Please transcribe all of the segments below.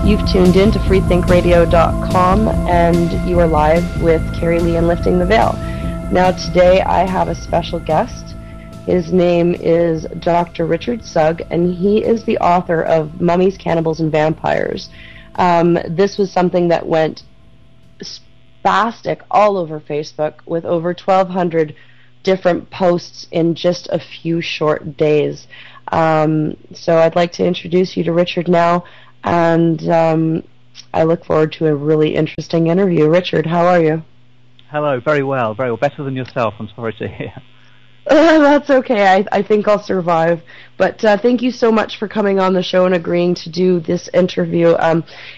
You've tuned in to freethinkradio.com, and you are live with Cari-Lee and Lifting the Veil. Now today I have a special guest. His name is Dr. Richard Sugg, and he is the author of Mummies, Cannibals, and Vampires. This was something that went spastic all over Facebook with over 1,200 different posts in just a few short days. So I'd like to introduce you to Richard now, and I look forward to a really interesting interview. Richard, how are you? Hello, very well, very well. Better than yourself, I'm sorry to hear. That's okay. I think I'll survive. But thank you so much for coming on the show and agreeing to do this interview.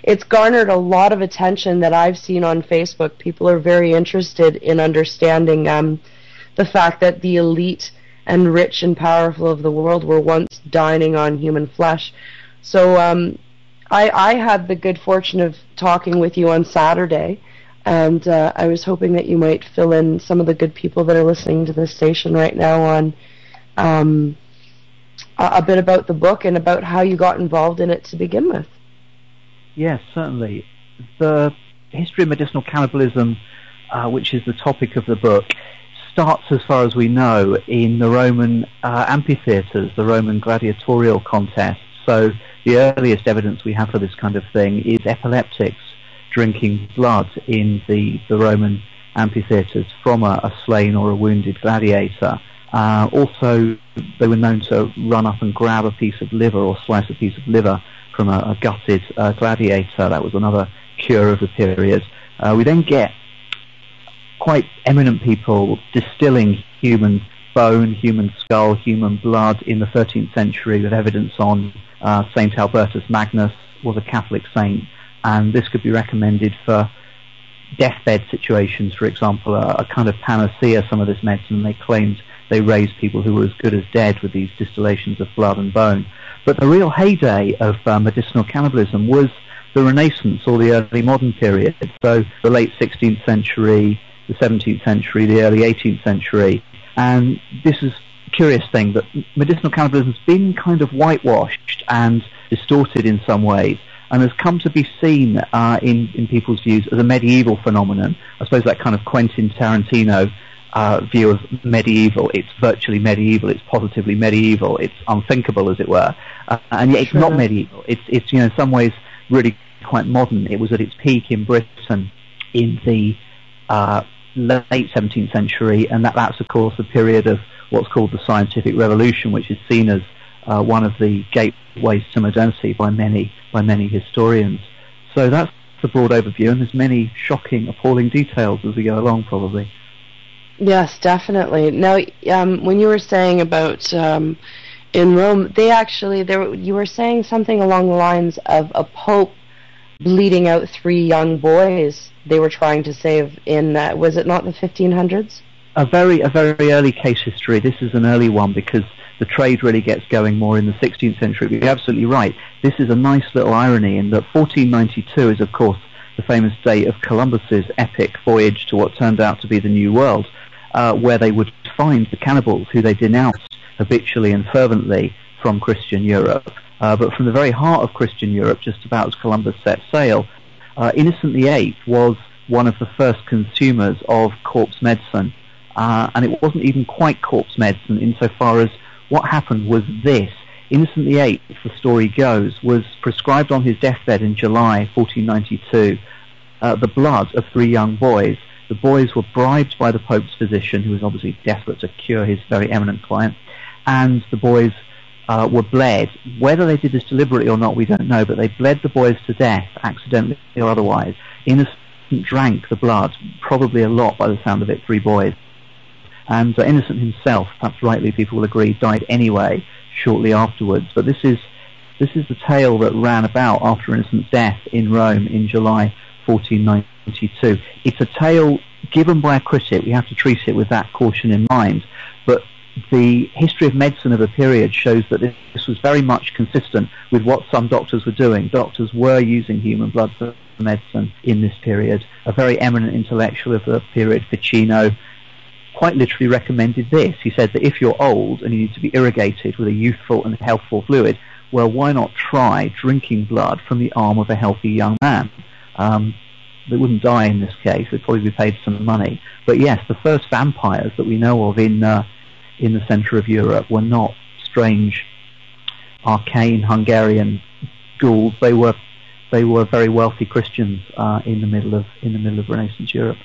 It's garnered a lot of attention that I've seen on Facebook. People are very interested in understanding the fact that the elite and rich and powerful of the world were once dining on human flesh. So I had the good fortune of talking with you on Saturday, and I was hoping that you might fill in some of the good people that are listening to this station right now on a bit about the book and about how you got involved in it to begin with. Yes, certainly. The history of medicinal cannibalism, which is the topic of the book, starts, as far as we know, in the Roman amphitheatres, the Roman gladiatorial contests. So the earliest evidence we have for this kind of thing is epileptics drinking blood in the Roman amphitheatres from a slain or a wounded gladiator. Also, they were known to run up and grab a piece of liver or slice a piece of liver from a gutted gladiator. That was another cure of the period. We then get quite eminent people distilling human bone, human skull, human blood in the 13th century with evidence on Saint Albertus Magnus was a Catholic saint, and this could be recommended for deathbed situations, for example, a kind of panacea, some of this medicine. They claimed they raised people who were as good as dead with these distillations of blood and bone. But the real heyday of medicinal cannibalism was the Renaissance or the early modern period, so the late 16th century, the 17th century, the early 18th century. And this is a curious thing, that medicinal cannibalism has been kind of whitewashed and distorted in some ways, and has come to be seen in people's views as a medieval phenomenon. I suppose that kind of Quentin Tarantino view of medieval. It's virtually medieval, it's positively medieval, it's unthinkable, as it were. And yet it's not medieval. It's in some ways really quite modern. It was at its peak in Britain in the late 17th century, and that's of course the period of what's called the scientific revolution, which is seen as one of the gateways to modernity by many historians. So that's the broad overview, and there's many shocking, appalling details as we go along, probably. Yes, definitely. Now, when you were saying about in Rome, you were saying something along the lines of a pope bleeding out 3 young boys they were trying to save in, was it not the 1500s? A very early case history. This is an early one because the trade really gets going more in the 16th century. But you're absolutely right. This is a nice little irony in that 1492 is, of course, the famous date of Columbus's epic voyage to what turned out to be the New World, where they would find the cannibals who they denounced habitually and fervently from Christian Europe. But from the very heart of Christian Europe, just about as Columbus set sail, Innocent VIII was one of the first consumers of corpse medicine. And it wasn't even quite corpse medicine insofar as what happened was this. Innocent VIII, the story goes, was prescribed on his deathbed in July 1492 the blood of 3 young boys. The boys were bribed by the Pope's physician, who was obviously desperate to cure his very eminent client, and the boys were bled. Whether they did this deliberately or not, we don't know, but they bled the boys to death, accidentally or otherwise. Innocent drank the blood, probably a lot by the sound of it, 3 boys. And Innocent himself, perhaps rightly people will agree, died anyway shortly afterwards. But this is the tale that ran about after Innocent's death in Rome in July 1492. It's a tale given by a critic. We have to treat it with that caution in mind. But the history of medicine of the period shows that this was very much consistent with what some doctors were doing. Doctors were using human blood for medicine in this period. A very eminent intellectual of the period, Ficino, quite literally recommended this. He said that if you're old and you need to be irrigated with a youthful and healthful fluid, well, why not try drinking blood from the arm of a healthy young man? They wouldn't die in this case. They'd probably be paid some money. But yes, the first vampires that we know of in the centre of Europe were not strange, arcane Hungarian ghouls. They were very wealthy Christians in the middle of Renaissance Europe.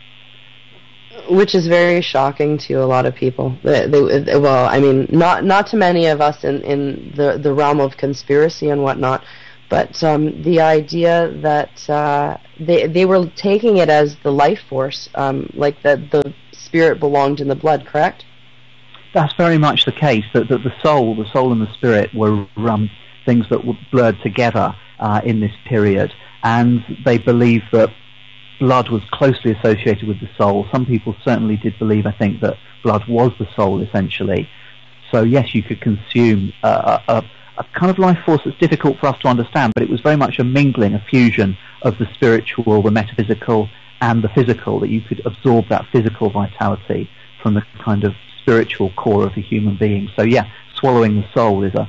Which is very shocking to a lot of people. Well, I mean, not to many of us in the realm of conspiracy and whatnot, but the idea that they were taking it as the life force, like that the spirit belonged in the blood, correct? That's very much the case. That the soul and the spirit were things that were blurred together in this period, and they believed that blood was closely associated with the soul. Some people certainly did believe, I think, that blood was the soul, essentially. So yes, you could consume a kind of life force that's difficult for us to understand, but it was very much a mingling, a fusion of the spiritual, the metaphysical, and the physical, that you could absorb that physical vitality from the kind of spiritual core of the human being. So yeah, swallowing the soul is a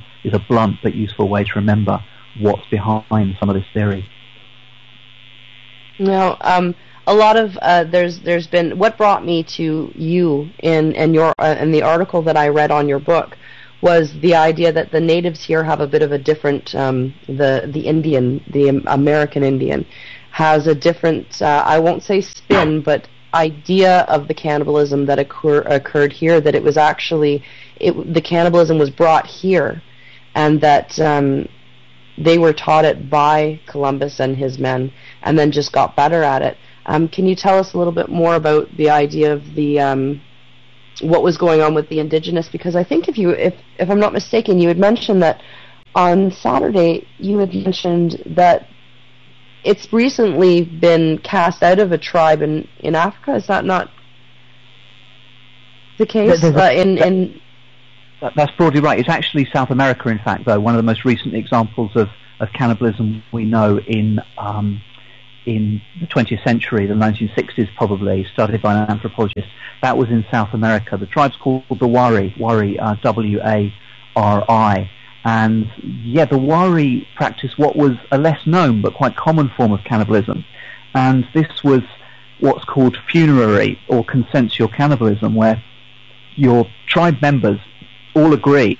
blunt but useful way to remember what's behind some of this theory. Now, a lot of there's been, what brought me to you in the article that I read on your book was the idea that the natives here have a bit of a different, the American Indian has a different, I won't say spin, but idea of the cannibalism that occurred here, that it was actually, the cannibalism was brought here, and that they were taught it by Columbus and his men, and then just got better at it. Can you tell us a little bit more about the idea of the what was going on with the indigenous? Because I think if I'm not mistaken, you had mentioned that on Saturday you had mentioned that it's recently been cast out of a tribe in Africa. Is that not the case? That's broadly right. It's actually South America, in fact, though. One of the most recent examples of cannibalism we know in the 20th century, the 1960s probably, studied by an anthropologist. That was in South America. The tribe's called the Wari, W-A-R-I. And yeah, the Wari practiced what was a less known but quite common form of cannibalism. And this was what's called funerary or consensual cannibalism, where your tribe members all agree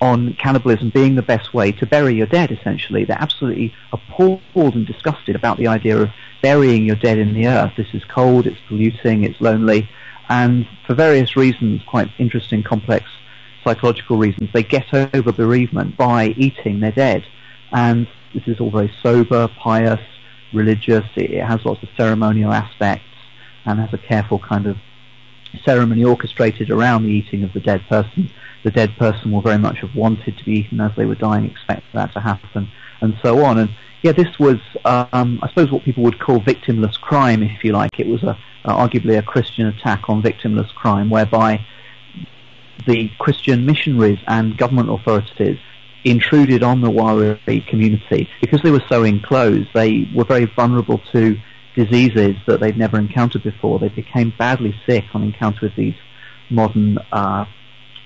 on cannibalism being the best way to bury your dead, essentially. They're absolutely appalled and disgusted about the idea of burying your dead in the earth. This is cold, it's polluting, it's lonely, and for various reasons, quite interesting, complex psychological reasons, they get over bereavement by eating their dead. And this is all very sober, pious, religious. It has lots of ceremonial aspects and has a careful kind of ceremony orchestrated around the eating of the dead person. The dead person will very much have wanted to be eaten as they were dying, expect that to happen, and so on. And yeah, this was, I suppose, what people would call victimless crime, if you like. It was arguably a Christian attack on victimless crime, whereby the Christian missionaries and government authorities intruded on the Wari community. Because they were so enclosed, they were very vulnerable to diseases that they'd never encountered before. They became badly sick on encounter with these modern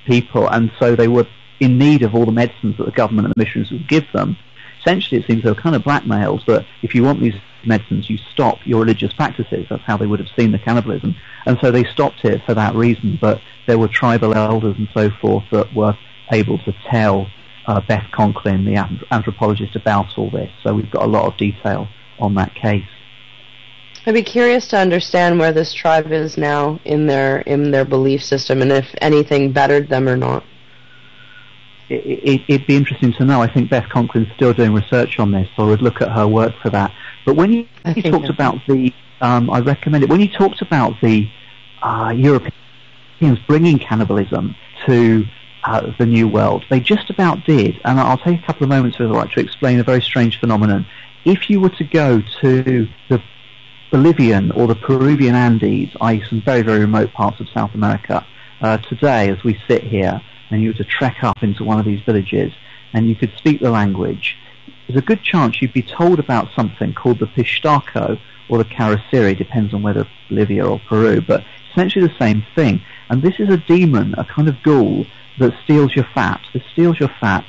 people, and so they were in need of all the medicines that the government and the missionaries would give them. Essentially, it seems they were kind of blackmailed, but if you want these medicines, you stop your religious practices. That's how they would have seen the cannibalism. And so they stopped it for that reason, but there were tribal elders and so forth that were able to tell Beth Conklin, the anthropologist, about all this. So we've got a lot of detail on that case. I'd be curious to understand where this tribe is now in their belief system, and if anything bettered them or not. It'd be interesting to know. I think Beth Conklin's still doing research on this, so I would look at her work for that. But when you talked about the, I recommend it, when you talked about the Europeans bringing cannibalism to the New World, they just about did, and I'll take a couple of moments with to explain a very strange phenomenon. If you were to go to the Bolivian or the Peruvian Andes, i.e. some very, very remote parts of South America, today as we sit here, and you were to trek up into one of these villages, and you could speak the language, there's a good chance you'd be told about something called the Pistaco or the Cari-Lee, depends on whether Bolivia or Peru, but essentially the same thing. And this is a demon, a kind of ghoul, that steals your fat. This steals your fat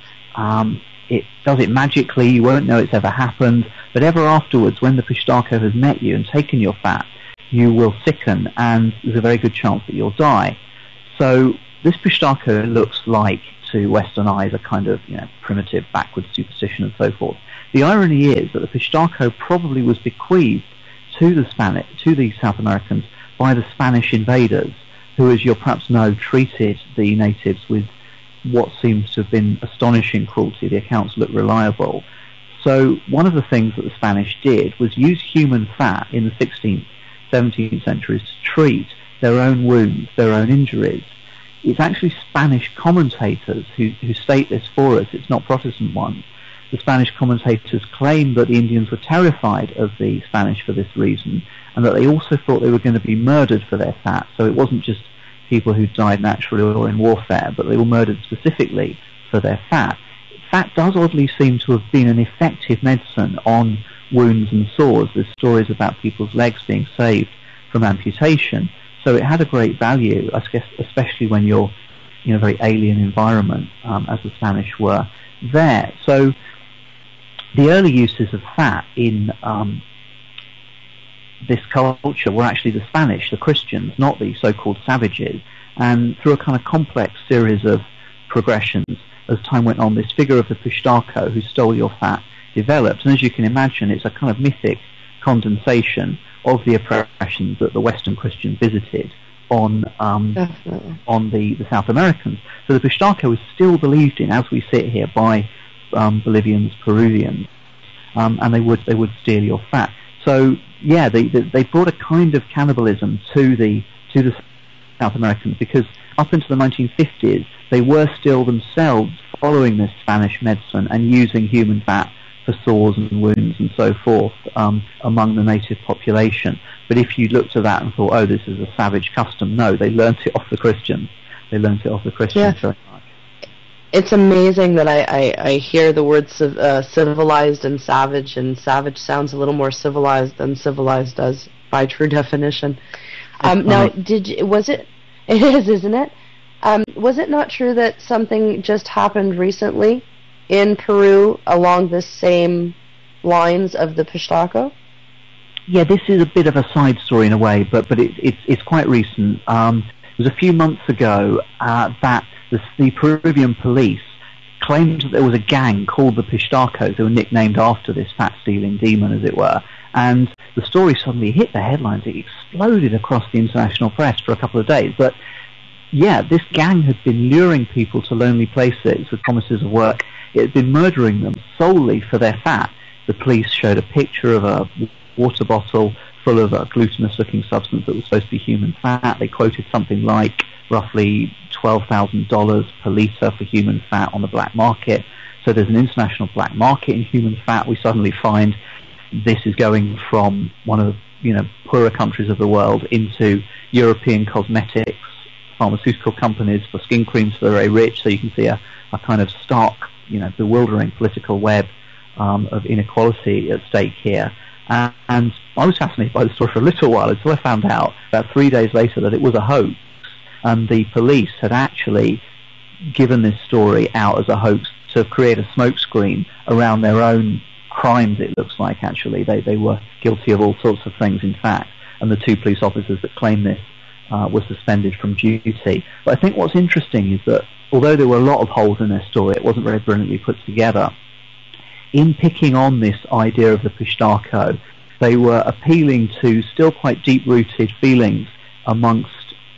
it does it magically. You won't know it's ever happened. But ever afterwards, when the Pistachio has met you and taken your fat, you will sicken, and there's a very good chance that you'll die. So this Pistachio looks like, to Western eyes, a kind of primitive, backward superstition and so forth. The irony is that the Pistachio probably was bequeathed to the South Americans by the Spanish invaders, who, as you'll perhaps know, treated the natives with what seems to have been astonishing cruelty. The accounts look reliable. So one of the things that the Spanish did was use human fat in the 16th, 17th centuries to treat their own wounds, their own injuries. It's actually Spanish commentators who state this for us. It's not Protestant ones. The Spanish commentators claim that the Indians were terrified of the Spanish for this reason, and that they also thought they were going to be murdered for their fat. So it wasn't just people who died naturally or in warfare, but they were murdered specifically for their fat. Fat does oddly seem to have been an effective medicine on wounds and sores. There's stories about people's legs being saved from amputation. So it had a great value, I guess, especially when you're in a very alien environment, as the Spanish were there. So the early uses of fat in this culture were actually the Spanish, the Christians, not the so-called savages. And through a kind of complex series of progressions, as time went on, this figure of the Pistachio who stole your fat developed. And as you can imagine, it's a kind of mythic condensation of the oppressions that the Western Christians visited on the South Americans. So the Pistachio is still believed in, as we sit here, by Bolivians, Peruvians, and they would steal your fat. So yeah, they brought a kind of cannibalism to the South Americans, because up into the 1950s they were still themselves following this Spanish medicine and using human fat for sores and wounds and so forth among the native population. But if you looked at that and thought, oh, this is a savage custom, no, they learnt it off the Christians. They learnt it off the Christians very much. It's amazing that I hear the words civilized and savage sounds a little more civilized than civilized does by true definition. Now, it is, isn't it? Was it not true that something just happened recently in Peru along the same lines of the Pistachio? Yeah, this is a bit of a side story in a way, but it's quite recent. It was a few months ago that the Peruvian police claimed that there was a gang called the Pistachios. They were nicknamed after this fat-stealing demon, as it were. And the story suddenly hit the headlines. It exploded across the international press for a couple of days. But yeah, this gang had been luring people to lonely places with promises of work. It had been murdering them solely for their fat. The police showed a picture of a water bottle full of a glutinous-looking substance that was supposed to be human fat. They quoted something like roughly $12,000 per litre for human fat on the black market. So there's an international black market in human fat. We suddenly find this is going from one of the poorer countries of the world into European cosmetics, pharmaceutical companies for skin creams for the very rich. So you can see a kind of stark, bewildering political web of inequality at stake here. And I was fascinated by the story for a little while until I found out about 3 days later that it was a hoax, and the police had actually given this story out as a hoax to create a smokescreen around their own crimes. It looks like actually they were guilty of all sorts of things, in fact, and the two police officers that claimed this were suspended from duty. But I think what's interesting is that although there were a lot of holes in their story, it wasn't very brilliantly put together. In picking on this idea of the Pistachio, they were appealing to still quite deep-rooted feelings amongst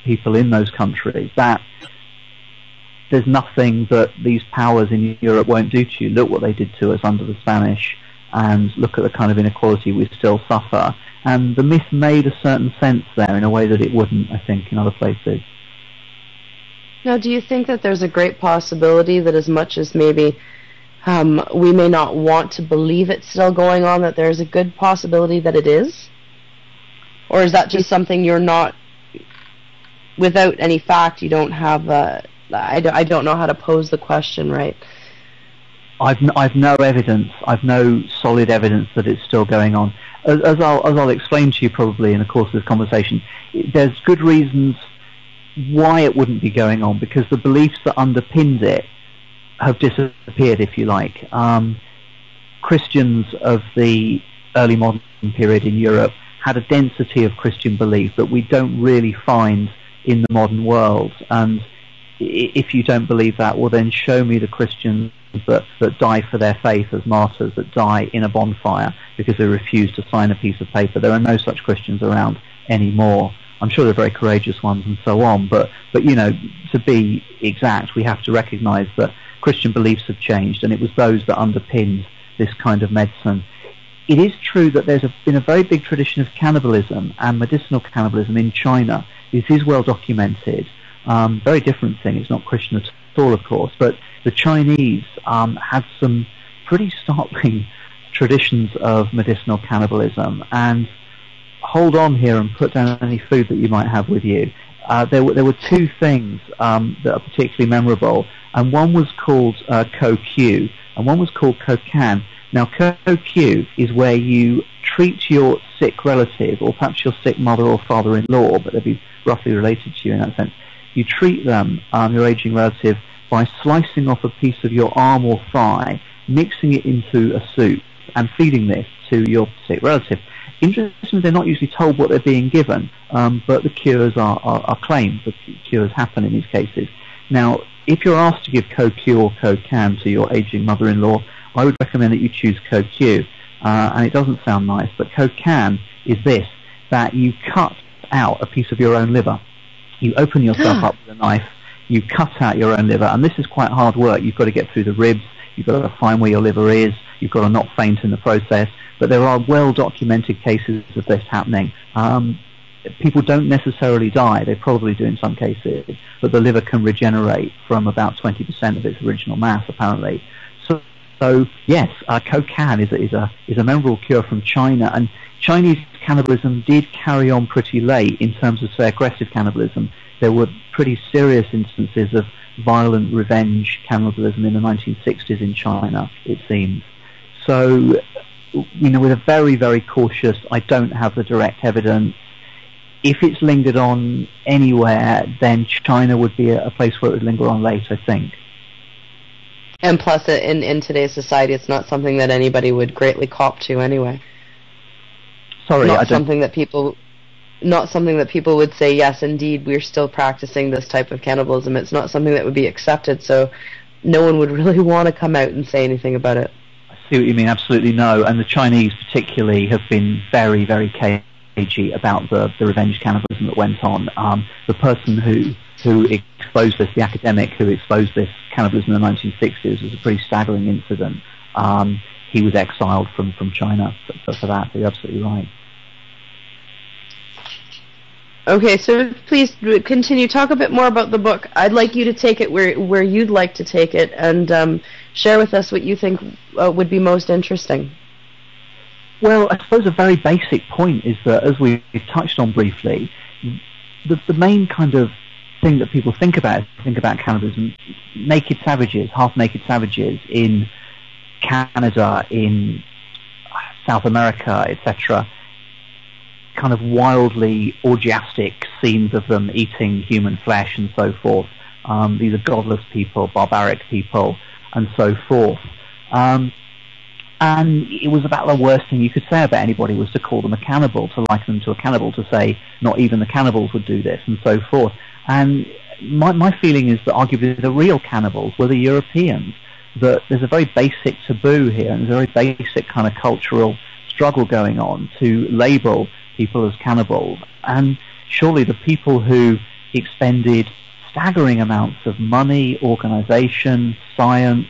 people in those countries that there's nothing that these powers in Europe won't do to you. Look what they did to us under the Spanish, and look at the kind of inequality we still suffer. And the myth made a certain sense there in a way that it wouldn't, I think, in other places. Now, do you think that there's a great possibility that as much as maybe we may not want to believe it's still going on, that there's a good possibility that it is? Or is that just something you're not, without any fact, you don't have, I don't know how to pose the question right. I've no evidence, I've no solid evidence that it's still going on. As I'll explain to you probably in the course of this conversation, there's good reasons why it wouldn't be going on, because the beliefs that underpinned it have disappeared, if you like. Christians of the early modern period in Europe had a density of Christian belief that we don't really find in the modern world. And if you don't believe that, well, then show me the Christians that die for their faith as martyrs, that die in a bonfire because they refuse to sign a piece of paper. There are no such Christians around anymore. I'm sure they're very courageous ones and so on, but you know, to be exact, we have to recognise that Christian beliefs have changed, and it was those that underpinned this kind of medicine. It is true that there's been a very big tradition of cannibalism and medicinal cannibalism in China. This is well documented. Very different thing. It's not Christian at all, of course, but the Chinese had some pretty startling traditions of medicinal cannibalism. And hold on here and put down any food that you might have with you. There were two things that are particularly memorable, and one was called Ko-Q, and one was called Ko-Can. Now, Ko-Q is where you treat your sick relative, or perhaps your sick mother or father-in-law, but they'd be roughly related to you in that sense. You treat them, your aging relative, by slicing off a piece of your arm or thigh, mixing it into a soup, and feeding this to your sick relative. Interestingly, they're not usually told what they're being given, but the cures are claimed. The cures happen in these cases. Now, if you're asked to give Ko-Q or Ko-Can to your aging mother-in-law, I would recommend that you choose Ko-Q. And it doesn't sound nice, but Ko-Can is this, that you cut out a piece of your own liver. You open yourself up with a knife, you cut out your own liver, and this is quite hard work. You've got to get through the ribs, you've got to find where your liver is, you've got to not faint in the process, but there are well-documented cases of this happening. People don't necessarily die, they probably do in some cases, but the liver can regenerate from about 20% of its original mass, apparently. So yes, Ko-Can is a memorable cure from China, and Chinese cannibalism did carry on pretty late in terms of, say, aggressive cannibalism. There were pretty serious instances of violent revenge cannibalism in the 1960s in China, it seems. So, you know, with a very, very cautious, I don't have the direct evidence. If it's lingered on anywhere, then China would be a place where it would linger on late, I think. And plus, in today's society, it's not something that anybody would greatly cop to anyway. Sorry, not something that people would say, yes, indeed, we're still practicing this type of cannibalism. It's not something that would be accepted, so no one would really want to come out and say anything about it. I see what you mean, absolutely no. And the Chinese particularly have been very, very cagey about the revenge cannibalism that went on. The person who exposed this, the academic who exposed this cannibalism in the 1960s, was a pretty staggering incident. He was exiled from China for that. You're absolutely right. Okay, so please continue. Talk a bit more about the book. I'd like you to take it where you'd like to take it, and share with us what you think would be most interesting. Well, I suppose a very basic point is that, as we touched on briefly, the main kind of thing that people think about cannibalism, naked savages, half-naked savages in Canada, in South America, etc., kind of wildly orgiastic scenes of them eating human flesh and so forth. These are godless people, barbaric people, and so forth. And it was about the worst thing you could say about anybody was to call them a cannibal, to liken them to a cannibal, to say not even the cannibals would do this, and so forth. And my feeling is that arguably the real cannibals were the Europeans, that there's a very basic taboo here, and there's a very basic kind of cultural struggle going on to label people as cannibals. And surely the people who expended staggering amounts of money, organisation, science,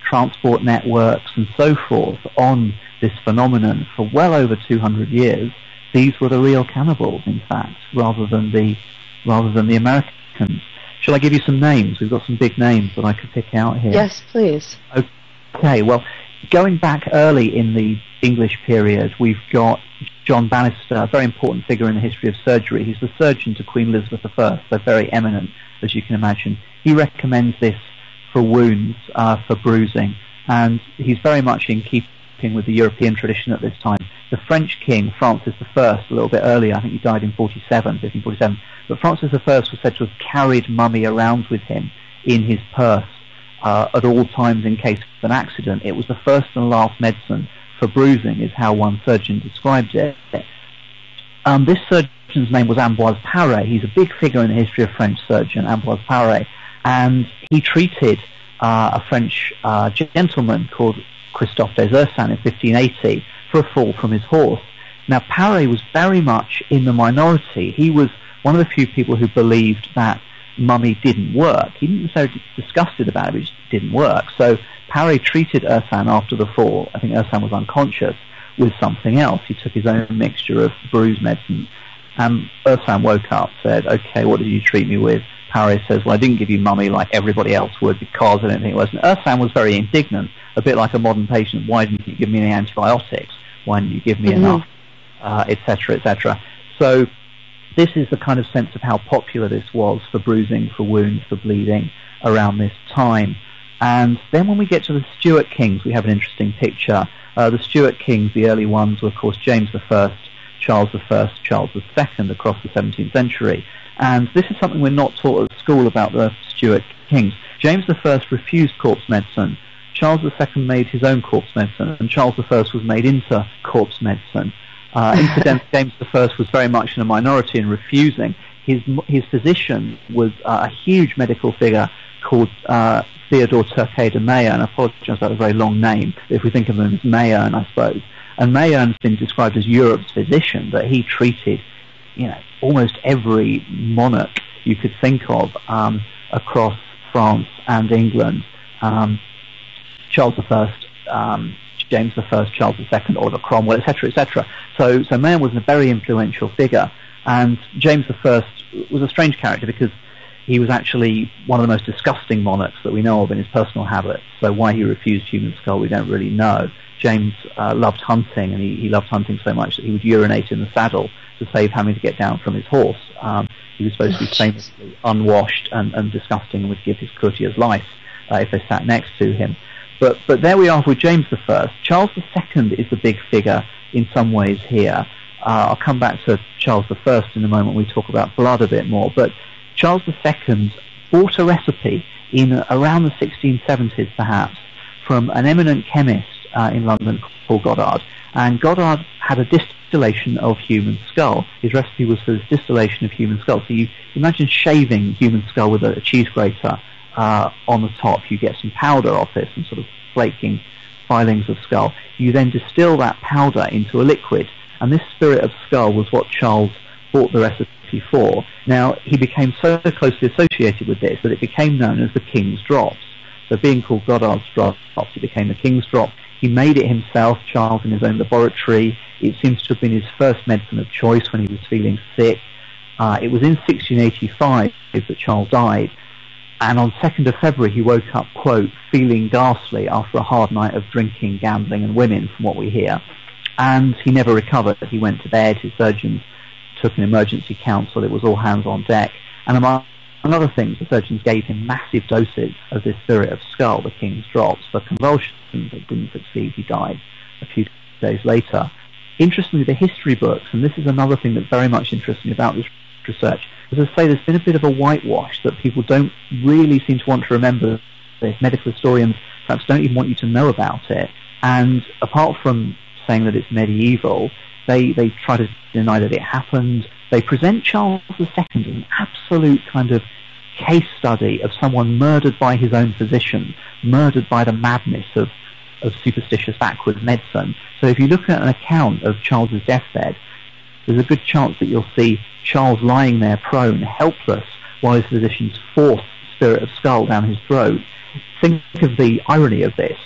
transport networks and so forth on this phenomenon for well over 200 years, these were the real cannibals, in fact, rather than the Americans. Shall I give you some names? We've got some big names that I could pick out here. Yes, please. Okay, well, going back early in the English period, we've got John Bannister, a very important figure in the history of surgery. He's the surgeon to Queen Elizabeth I, so very eminent, as you can imagine. He recommends this for wounds, for bruising, and he's very much in keeping with the European tradition at this time. The French king, Francis I, a little bit earlier, I think he died in 1547, but Francis I was said to have carried mummy around with him in his purse, at all times in case of an accident. It was the first and last medicine for bruising, is how one surgeon described it. This surgeon's name was Ambroise Paré. He's a big figure in the history of French surgeon, Ambroise Paré, and he treated a French gentleman called Christophe des Ursins in 1580 for a fall from his horse. Now, Paré was very much in the minority. He was one of the few people who believed that mummy didn't work. He didn't necessarily be disgusted about it, but it just didn't work. So Paré treated Ursins after the fall. I think Ursins was unconscious, with something else. He took his own mixture of bruise medicine. Ursins woke up, said, "Okay, what did you treat me with?" Paré says, "Well, I didn't give you mummy like everybody else would because I didn't think it was." And Ursins was very indignant, a bit like a modern patient. "Why didn't you give me any antibiotics? Why didn't you give me enough?" Etc., etc. So this is the kind of sense of how popular this was for bruising, for wounds, for bleeding around this time. And then when we get to the Stuart kings, we have an interesting picture. The Stuart kings, the early ones, were of course James I, Charles I, Charles II across the 17th century. And this is something we're not taught at school about the Stuart kings. James I refused corpse medicine. Charles II made his own corpse medicine, and Charles I was made into corpse medicine. Incidentally, James I was very much in a minority in refusing. His physician was a huge medical figure called Theodore Turquet de Mayerne, and I apologize about a very long name, but if we think of him as Mayerne, I suppose. And Mayerne's been described as Europe's physician, that he treated, almost every monarch you could think of across France and England. Charles I, James I, Charles II, Oliver Cromwell, etc., etc. So Mayerne was a very influential figure, and James I was a strange character because he was actually one of the most disgusting monarchs that we know of in his personal habits. So why he refused human skull, we don't really know. James loved hunting, and he loved hunting so much that he would urinate in the saddle to save having to get down from his horse. He was supposed to be famously unwashed and disgusting, and would give his courtiers lice if they sat next to him. But there we are with James I. Charles II is the big figure in some ways here. I'll come back to Charles I in a moment when we talk about blood a bit more. But Charles II bought a recipe in around the 1670s, perhaps, from an eminent chemist in London called Goddard. And Goddard had a distillation of human skull. His recipe was for this distillation of human skull. So you imagine shaving human skull with a cheese grater on the top. You get some powder off it, some sort of flaking filings of skull. You then distill that powder into a liquid, and this spirit of skull was what Charles bought the recipe for. Now, he became so closely associated with this that it became known as the King's Drops. So being called Goddard's Drops, it became the King's Drop. He made it himself, Charles, in his own laboratory. It seems to have been his first medicine of choice when he was feeling sick. It was in 1685 that Charles died, and on 2nd of February he woke up, quote, feeling ghastly after a hard night of drinking, gambling and women, from what we hear. And he never recovered. He went to bed, his surgeons took an emergency council, it was all hands on deck, and among other things, the surgeons gave him massive doses of this spirit of skull, the King's Drops, for convulsions. They didn't succeed, he died a few days later. Interestingly, the history books, and this is another thing that's very much interesting about this research, as I say, there's been a bit of a whitewash that people don't really seem to want to remember this. Medical historians perhaps don't even want you to know about it. And apart from saying that it's medieval, they try to deny that it happened. They present Charles II as an absolute kind of case study of someone murdered by his own physician, murdered by the madness of superstitious backward medicine. So if you look at an account of Charles's deathbed, there's a good chance that you'll see Charles lying there prone, helpless, while his physicians forced the spirit of skull down his throat. Think of the irony of this.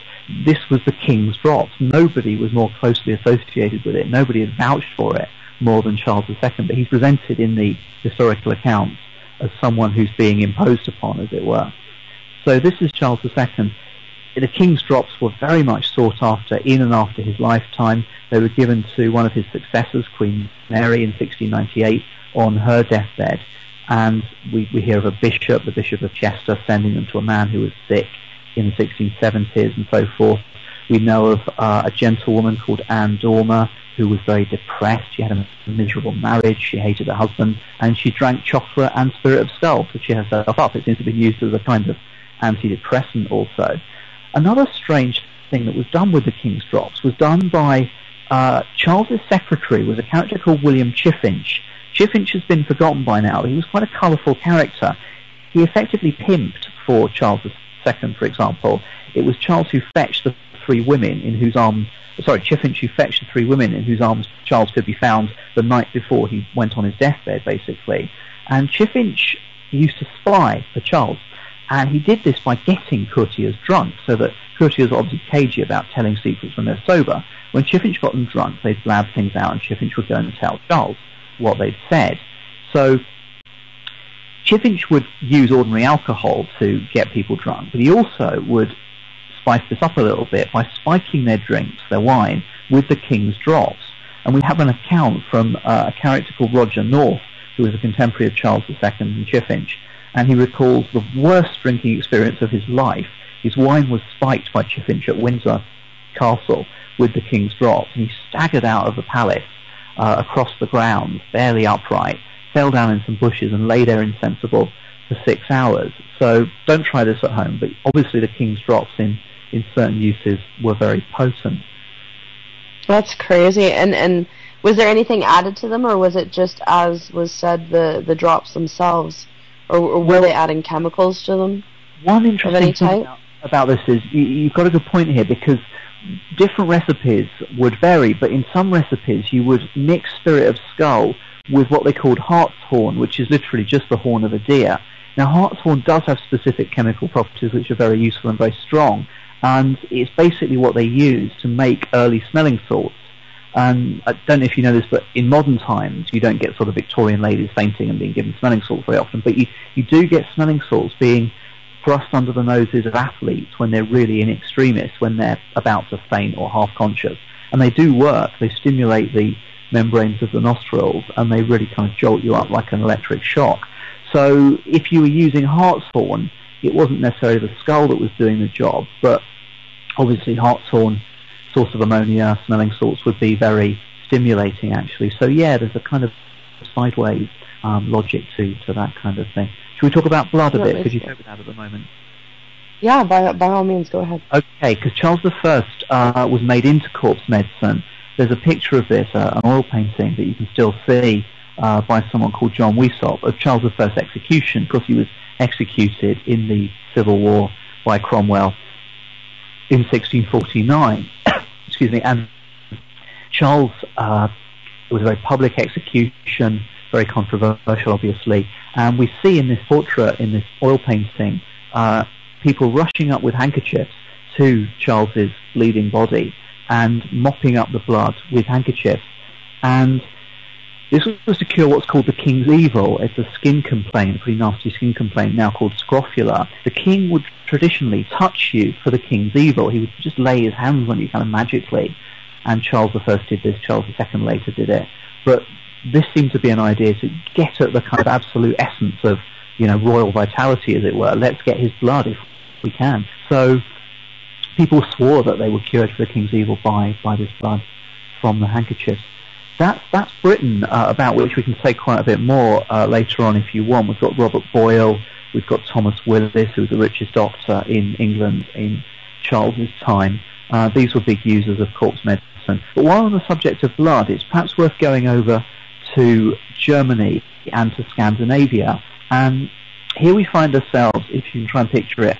This was the King's Drops. Nobody was more closely associated with it. Nobody had vouched for it more than Charles II, but he's presented in the historical accounts as someone who's being imposed upon, as it were. So this is Charles II. The King's Drops were very much sought after in and after his lifetime. They were given to one of his successors, Queen Mary, in 1698 on her deathbed. And we hear of a bishop, the Bishop of Chester, sending them to a man who was sick in the 1670s and so forth. We know of a gentlewoman called Anne Dormer, who was very depressed. She had a miserable marriage. She hated her husband, and she drank chocolate and spirit of skull to cheer herself up. It seems to be used as a kind of antidepressant also. Another strange thing that was done with the King's Drops was done by Charles's secretary, was a character called William Chiffinch. Chiffinch has been forgotten by now. He was quite a colourful character. He effectively pimped for Charles II, for example. It was Charles who fetched the three women in whose arms, Chiffinch who fetched the three women in whose arms Charles could be found the night before he went on his deathbed, basically. And Chiffinch used to spy for Charles, and he did this by getting courtiers drunk, so that courtiers are obviously cagey about telling secrets when they're sober. When Chiffinch got them drunk, they'd blab things out, and Chiffinch would go and tell Charles what they'd said. So Chiffinch would use ordinary alcohol to get people drunk, but he also would spice this up a little bit by spiking their drinks, their wine, with the King's Drops. And we have an account from a character called Roger North, who was a contemporary of Charles II and Chiffinch, and he recalls the worst drinking experience of his life. His wine was spiked by Chiffinch at Windsor Castle with the King's Drops, and he staggered out of the palace across the grounds, barely upright, fell down in some bushes and lay there insensible for 6 hours. So don't try this at home, but obviously the King's Drops in certain uses were very potent. That's crazy. And was there anything added to them, or was it just, as was said, the drops themselves? Or were they adding chemicals to them? One interesting thing about this is you've got a good point here, because different recipes would vary, but in some recipes you would mix spirit of skull with what they called hartshorn, which is literally just the horn of a deer. Now, hartshorn does have specific chemical properties which are very useful and very strong, and it's basically what they use to make early smelling salts. And I don't know if you know this, but in modern times you don't get sort of Victorian ladies fainting and being given smelling salts very often, but you do get smelling salts being thrust under the noses of athletes when they're really in extremis, when they're about to faint or half-conscious. And they do work. They stimulate the membranes of the nostrils, and they really kind of jolt you up like an electric shock. So if you were using hartshorn, it wasn't necessarily the skull that was doing the job, but obviously hartshorn, source of ammonia, smelling salts would be very stimulating, actually. So yeah, there's a kind of sideways logic to that kind of thing. Should we talk about blood a bit? Could you talk about that at the moment? Yeah, by all means, go ahead. Okay, because Charles I was made into corpse medicine. There's a picture of this, an oil painting that you can still see by someone called John Wesop of Charles I's execution. Of course, he was executed in the Civil War by Cromwell in 1649. Excuse me. And Charles, it was a very public execution, very controversial, obviously. And we see in this portrait, in this oil painting, people rushing up with handkerchiefs to Charles's bleeding body and mopping up the blood with handkerchiefs. And this was to cure what's called the King's Evil. It's a skin complaint, a pretty nasty skin complaint now called scrofula. The king would traditionally touch you for the King's Evil. He would just lay his hands on you kind of magically. And Charles I did this, Charles II later did it. But this seemed to be an idea to get at the kind of absolute essence of, royal vitality, as it were. Let's get his blood if we can. So people swore that they were cured for the King's Evil by this blood from the handkerchiefs. That's Britain, about which we can say quite a bit more later on if you want. We've got Robert Boyle, we've got Thomas Willis, who was the richest doctor in England in Charles's time. These were big users of corpse medicine. But while on the subject of blood, it's perhaps worth going over to Germany and to Scandinavia. And here we find ourselves, if you can try and picture it,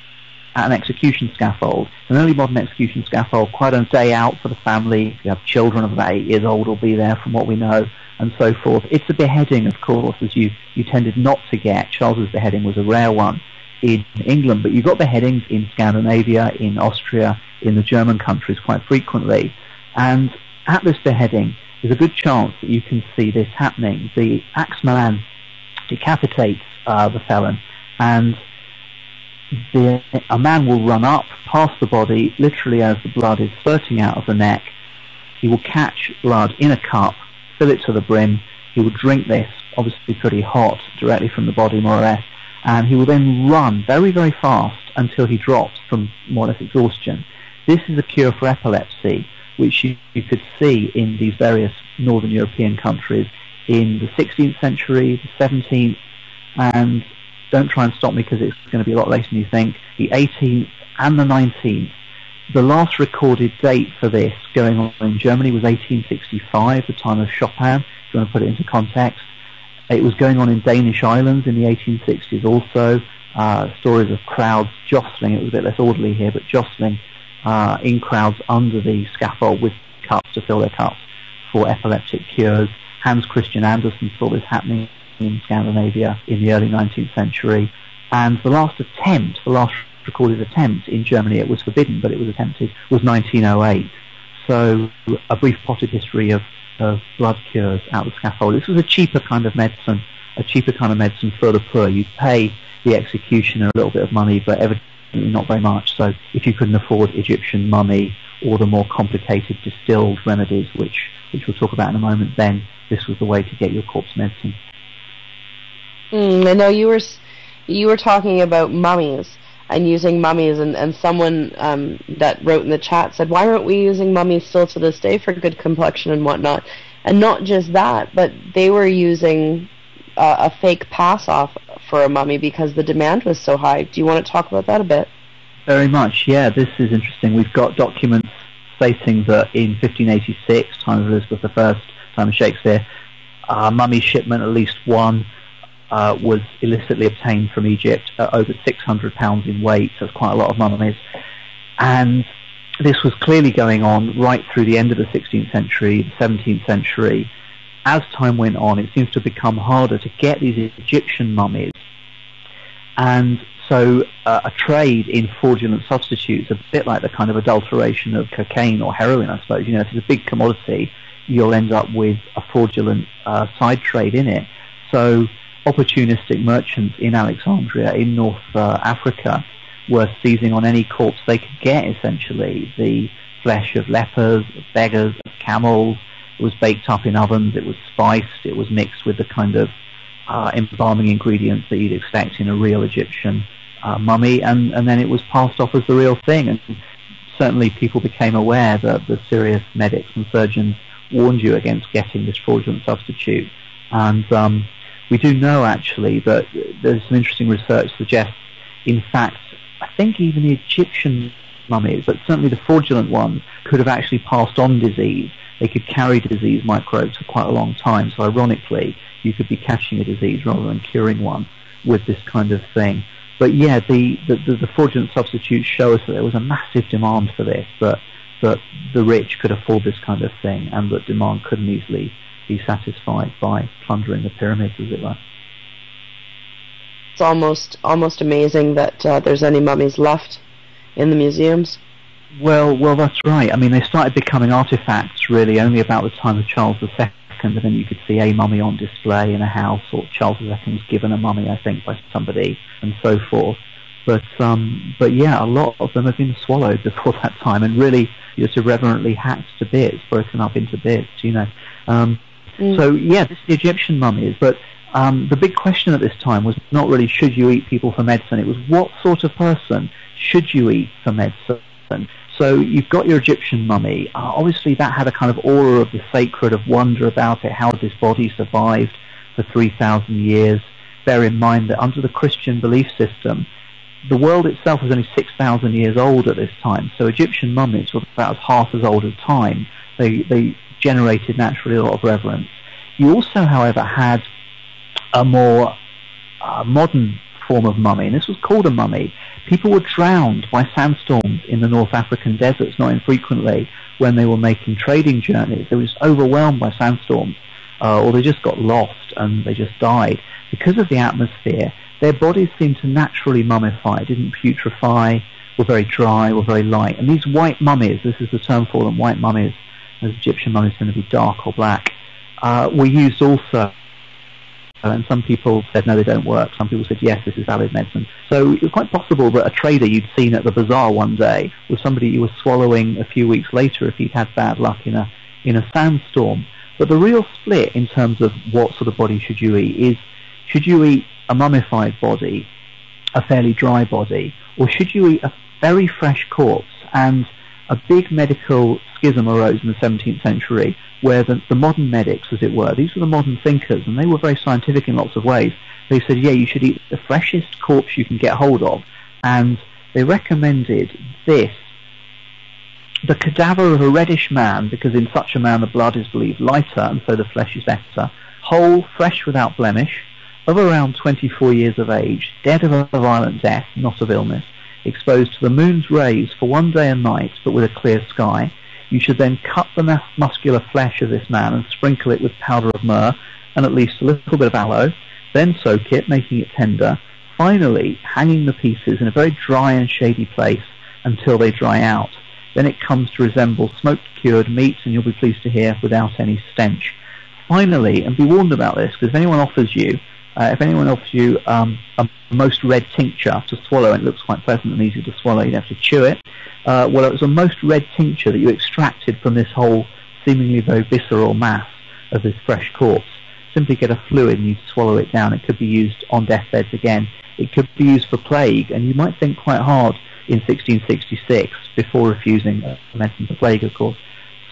at an execution scaffold. An early modern execution scaffold, quite a day out for the family. If you have children of about 8 years old, will be there from what we know, and so forth. It's a beheading, of course, as you tended not to get. Charles's beheading was a rare one in England, but you got beheadings in Scandinavia, in Austria, in the German countries quite frequently. And at this beheading, there's a good chance that you can see this happening. The axeman decapitates the felon, and a man will run up past the body, literally as the blood is spurting out of the neck. He will catch blood in a cup, fill it to the brim. He will drink this, obviously pretty hot, directly from the body, more or less, and he will then run very, very fast until he drops from more or less exhaustion. This is a cure for epilepsy, which you could see in these various northern European countries in the 16th century, the 17th, and don't try and stop me because it's going to be a lot later than you think, the 18th and the 19th. The last recorded date for this going on in Germany was 1865, the time of Chopin, if you want to put it into context. It was going on in Danish islands in the 1860s also. Stories of crowds jostling, it was a bit less orderly here, but jostling in crowds under the scaffold with cups to fill their cups for epileptic cures. Hans Christian Andersen saw this happening in Scandinavia in the early 19th century. And the last recorded attempt in Germany, it was forbidden, but it was attempted, was 1908. So a brief potted history of blood cures out of the scaffold. This was a cheaper kind of medicine for the poor. You'd pay the executioner a little bit of money, but evidently not very much. So if you couldn't afford Egyptian mummy or the more complicated distilled remedies, which we'll talk about in a moment, then this was the way to get your corpse medicine. I know you were talking about mummies and using mummies, and someone that wrote in the chat said, why aren't we using mummies still to this day for good complexion and whatnot? And not just that, but they were using a fake pass-off for a mummy because the demand was so high. Do you want to talk about that a bit? Very much, yeah. This is interesting. We've got documents stating that in 1586, time of Elizabeth I, time of Shakespeare, mummy shipment, at least one, was illicitly obtained from Egypt, over 600 pounds in weight, so it's quite a lot of mummies. And this was clearly going on right through the end of the 16th century, the 17th century. As time went on, it seems to become harder to get these Egyptian mummies. And so a trade in fraudulent substitutes, a bit like the kind of adulteration of cocaine or heroin, I suppose. If it's a big commodity, you'll end up with a fraudulent side trade in it. So opportunistic merchants in Alexandria, in North Africa, were seizing on any corpse they could get, essentially. The flesh of lepers, of beggars, of camels. It was baked up in ovens, it was spiced, it was mixed with the kind of embalming ingredients that you'd expect in a real Egyptian mummy, and then it was passed off as the real thing. And certainly people became aware that the serious medics and surgeons warned you against getting this fraudulent substitute. And we do know, actually, that there's some interesting research suggests, in fact, I think even the Egyptian mummies, but certainly the fraudulent ones, could have actually passed on disease. They could carry disease microbes for quite a long time. So ironically, you could be catching a disease rather than curing one with this kind of thing. But yeah, the fraudulent substitutes show us that there was a massive demand for this, that the rich could afford this kind of thing, and that demand couldn't easily be satisfied by plundering the pyramids, as it were. It's almost amazing that there's any mummies left in the museums. Well, that's right. I mean, they started becoming artifacts really only about the time of Charles II, and then you could see a mummy on display in a house, or Charles II was given a mummy, I think, by somebody, and so forth. But yeah, a lot of them have been swallowed before that time, and really just irreverently hacked to bits, broken up into bits, So yeah, this is the Egyptian mummies, but the big question at this time was not really should you eat people for medicine, it was what sort of person should you eat for medicine. So you've got your Egyptian mummy. Obviously that had a kind of aura of the sacred, of wonder about it. How had this body survived for 3,000 years? Bear in mind that under the Christian belief system, the world itself was only 6,000 years old at this time. So Egyptian mummies were about half as old as time. They generated naturally a lot of reverence. You also, however, had a more modern form of mummy, and this was called a mummy. People were drowned by sandstorms in the North African deserts, not infrequently, when they were making trading journeys. They were just overwhelmed by sandstorms, or they just got lost and they just died. Because of the atmosphere, their bodies seemed to naturally mummify, didn't putrefy, were very dry, were very light. And these white mummies, this is the term for them, white mummies, as Egyptian mummies tend to be dark or black, were used also. And some people said, no, they don't work. Some people said, yes, this is valid medicine. So it was quite possible that a trader you'd seen at the bazaar one day was somebody you were swallowing a few weeks later if he'd had bad luck in a sandstorm. But the real split in terms of what sort of body should you eat is, should you eat a mummified body, a fairly dry body, or should you eat a very fresh corpse? And a big medical schism arose in the 17th century where the modern medics, as it were, these were the modern thinkers, and they were very scientific in lots of ways. They said, yeah, you should eat the freshest corpse you can get hold of, and they recommended this: the cadaver of a reddish man, because in such a man the blood is believed lighter, and so the flesh is better, whole, fresh without blemish, of around 24 years of age, dead of a violent death, not of illness, exposed to the moon's rays for one day and night, but with a clear sky. You should then cut the muscular flesh of this man and sprinkle it with powder of myrrh and at least a little bit of aloe, then soak it, making it tender, finally hanging the pieces in a very dry and shady place until they dry out. Then it comes to resemble smoked cured meat, and you'll be pleased to hear, without any stench. Finally, and be warned about this, because if anyone offers you a most red tincture to swallow, and it looks quite pleasant and easy to swallow, you'd have to chew it. Well, it was a most red tincture that you extracted from this whole seemingly very visceral mass of this fresh corpse. Simply get a fluid and you swallow it down. It could be used on deathbeds again. It could be used for plague, and you might think quite hard in 1666 before refusing medicine for plague, of course.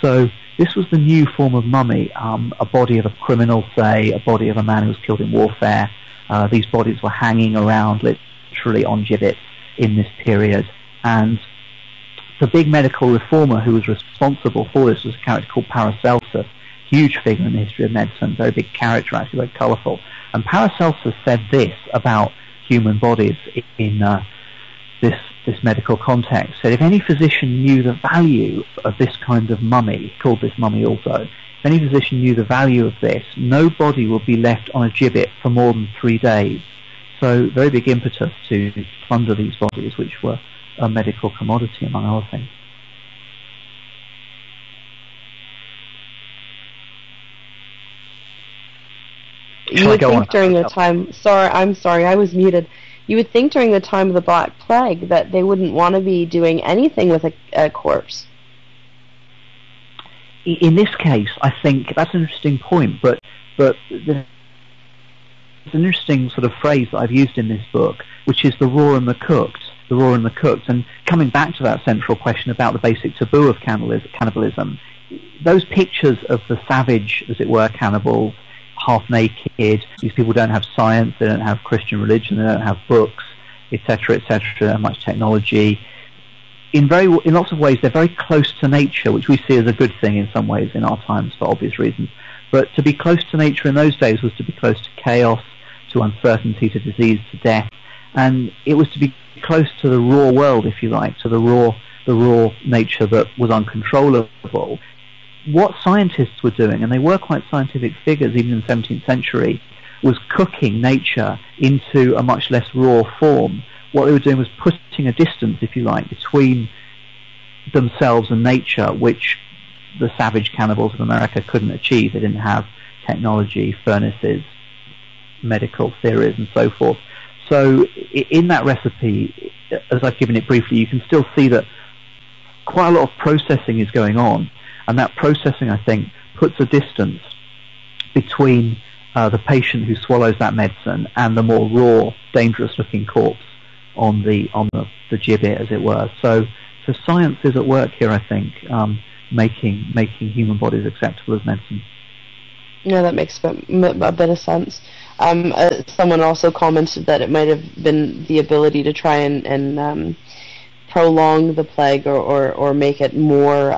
So this was the new form of mummy, a body of a criminal, say, a body of a man who was killed in warfare. These bodies were hanging around literally on gibbets in this period. And the big medical reformer who was responsible for this was a character called Paracelsus, huge figure in the history of medicine, very big character, actually very colourful. And Paracelsus said this about human bodies in this medical context, said if any physician knew the value of this kind of mummy, called this mummy also, if any physician knew the value of this, no body would be left on a gibbet for more than 3 days. So very big impetus to plunder these bodies, which were a medical commodity, among other things. You would think during the time... I'm sorry, I was muted. You would think during the time of the Black Plague that they wouldn't want to be doing anything with a corpse. In this case, I think that's an interesting point, but there's an interesting sort of phrase that I've used in this book, which is the raw and the cooked. The raw and the cooked. And coming back to that central question about the basic taboo of cannibalism, those pictures of the savage, as it were, cannibals, half naked, these people don't have science, they don't have Christian religion, they don't have books, etc., etc., they don't have much technology. In lots of ways, they're very close to nature, which we see as a good thing in some ways in our times for obvious reasons. But to be close to nature in those days was to be close to chaos, to uncertainty, to disease, to death, and it was to be close to the raw world, if you like, to the raw nature that was uncontrollable. What scientists were doing, and they were quite scientific figures even in the 17th century, was cooking nature into a much less raw form. What they were doing was putting a distance, if you like, between themselves and nature, which the savage cannibals of America couldn't achieve. They didn't have technology, furnaces, medical theories, and so forth. So in that recipe, as I've given it briefly, you can still see that quite a lot of processing is going on. And that processing, I think, puts a distance between the patient who swallows that medicine and the more raw, dangerous-looking corpse on the gibbet, as it were. So science is at work here, I think, making human bodies acceptable as medicine. Yeah, that makes a bit of sense. Someone also commented that it might have been the ability to try and prolong the plague or make it more...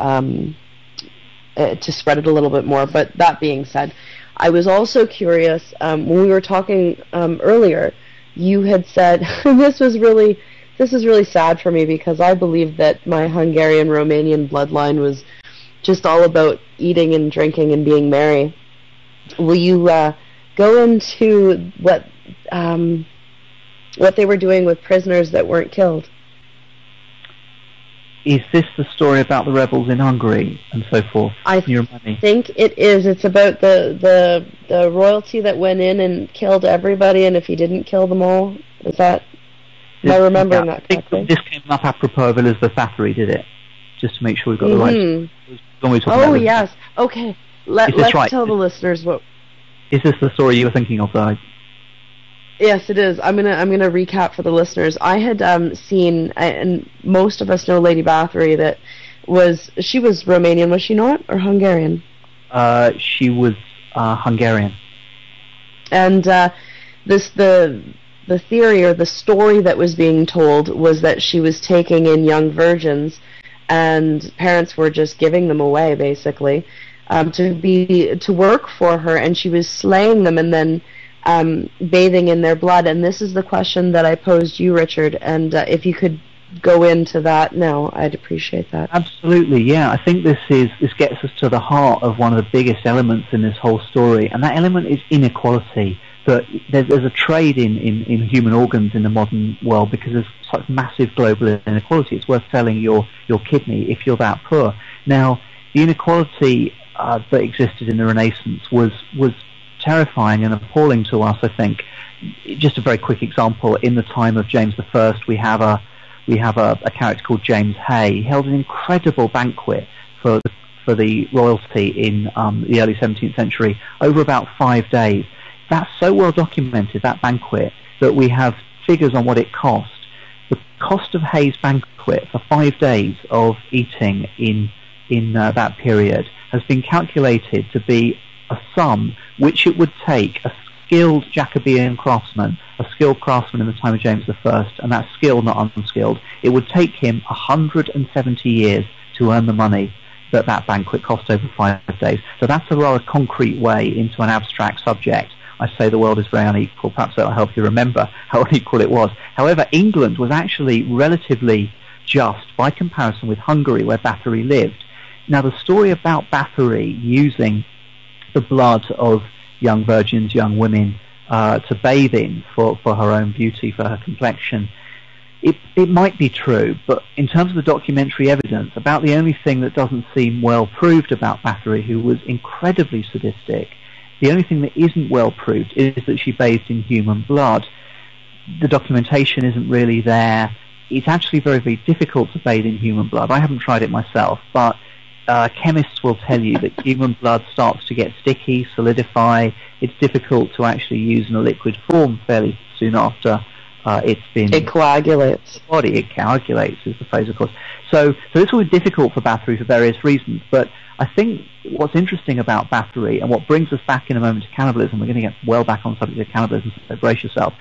to spread it a little bit more. But that being said, I was also curious, when we were talking earlier, you had said, this is really sad for me because I believe that my Hungarian-Romanian bloodline was just all about eating and drinking and being merry. Will you go into what they were doing with prisoners that weren't killed? Is this the story about the rebels in Hungary and so forth? I think it is. It's about the royalty that went in and killed everybody, and if he didn't kill them all, am I remembering that correctly? I think this came up apropos of Elizabeth Bathory, did it? Just to make sure we've got the right... Oh, yes. Okay. Let's tell the listeners what... Is this the story you were thinking of, though? Yes, it is. I'm gonna recap for the listeners. I had seen, and most of us know Lady Bathory. She was Romanian, was she not, or Hungarian? She was Hungarian. And the the theory or the story that was being told was that she was taking in young virgins, and parents were just giving them away, basically, to work for her, and she was slaying them and then bathing in their blood. And this is the question that I posed you, Richard, and if you could go into that now, I'd appreciate that. Absolutely, yeah. I think this gets us to the heart of one of the biggest elements in this whole story, and that element is inequality. That there's a trade in human organs in the modern world because there's such massive global inequality. It's worth selling your kidney if you're that poor. Now, the inequality that existed in the Renaissance was terrifying and appalling to us, I think. Just a very quick example, in the time of James I, we have a character called James Hay. He held an incredible banquet for the royalty in the early 17th century over about 5 days. That's so well documented, that banquet, that we have figures on what it cost. The cost of Hay's banquet for 5 days of eating in that period has been calculated to be a sum which it would take a skilled Jacobean craftsman, a skilled craftsman in the time of James I, and that's skilled, not unskilled, it would take him 170 years to earn the money that banquet cost over 5 days. So that's a rather concrete way into an abstract subject. I say the world is very unequal. Perhaps that'll help you remember how unequal it was. However, England was actually relatively just by comparison with Hungary, where Bathory lived. Now, the story about Bathory using the blood of young virgins, young women, to bathe in for her own beauty, for her complexion, it might be true, but in terms of the documentary evidence, about the only thing that doesn't seem well proved about Bathory, who was incredibly sadistic, the only thing that isn't well proved is that she bathed in human blood. The documentation isn't really there. It's actually very, very difficult to bathe in human blood. I haven't tried it myself, but chemists will tell you that human blood starts to get sticky, solidify. It's difficult to actually use in a liquid form fairly soon after it's been... It coagulates. The body, it coagulates is the phrase, of course. So this will be difficult for Bathory for various reasons, but I think what's interesting about Bathory, and what brings us back in a moment to cannibalism, we're going to get well back on the subject of cannibalism, so brace yourself,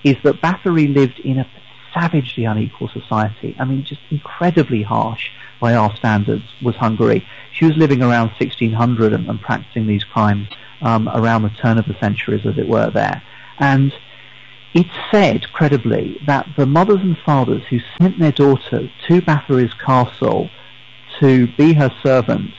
is that Bathory lived in a savagely unequal society. I mean, just incredibly harsh by our standards was Hungary. She was living around 1600 and practicing these crimes around the turn of the centuries, as it were, there. And it's said, credibly, that the mothers and fathers who sent their daughters to Bathory's castle to be her servant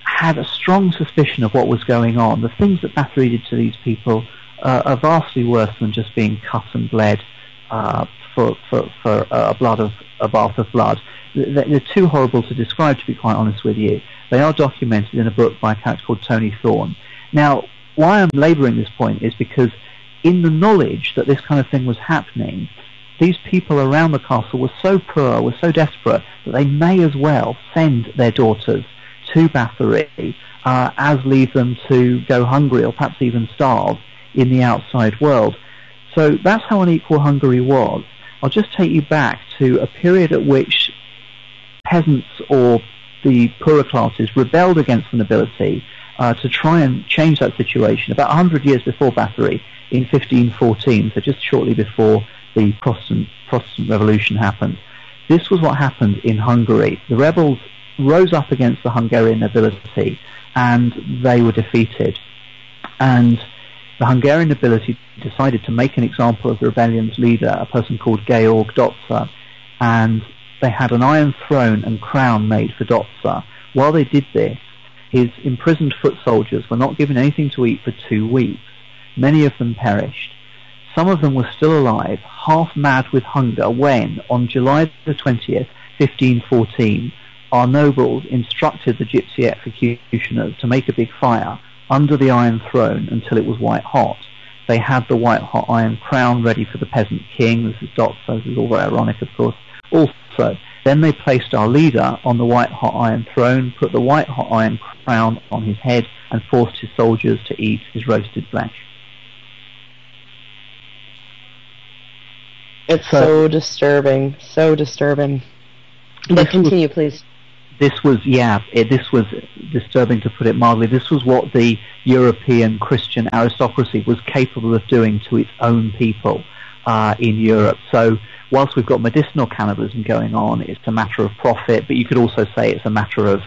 had a strong suspicion of what was going on. The things that Bathory did to these people are vastly worse than just being cut and bled for a bath of blood. They're too horrible to describe, to be quite honest with you. They are documented in a book by a character called Tony Thorne. Now, why I'm labouring this point is because in the knowledge that this kind of thing was happening, these people around the castle were so poor, were so desperate, that they may as well send their daughters to Bathory as leave them to go hungry or perhaps even starve in the outside world. So that's how unequal Hungary was. I'll just take you back to a period at which peasants or the poorer classes rebelled against the nobility to try and change that situation. About 100 years before Bathory, in 1514, so just shortly before the Protestant Revolution happened. This was what happened in Hungary. The rebels rose up against the Hungarian nobility and they were defeated. And the Hungarian nobility decided to make an example of the rebellion's leader, a person called Georg Dotzer, and they had an iron throne and crown made for Dotzer. While they did this, his imprisoned foot soldiers were not given anything to eat for 2 weeks. Many of them perished. Some of them were still alive, half mad with hunger, when, on July the 20th, 1514, our nobles instructed the gypsy executioners to make a big fire under the Iron Throne until it was white hot. They had the white hot iron crown ready for the peasant king. This is Dotzer. This is all very ironic, of course. Also, then they placed our leader on the white hot iron throne, put the white hot iron crown on his head, and forced his soldiers to eat his roasted flesh. It's so disturbing, so disturbing. But continue, please. This was disturbing, to put it mildly. This was what the European Christian aristocracy was capable of doing to its own people. in Europe. So whilst we've got medicinal cannibalism going on, it's a matter of profit, but you could also say it's a matter of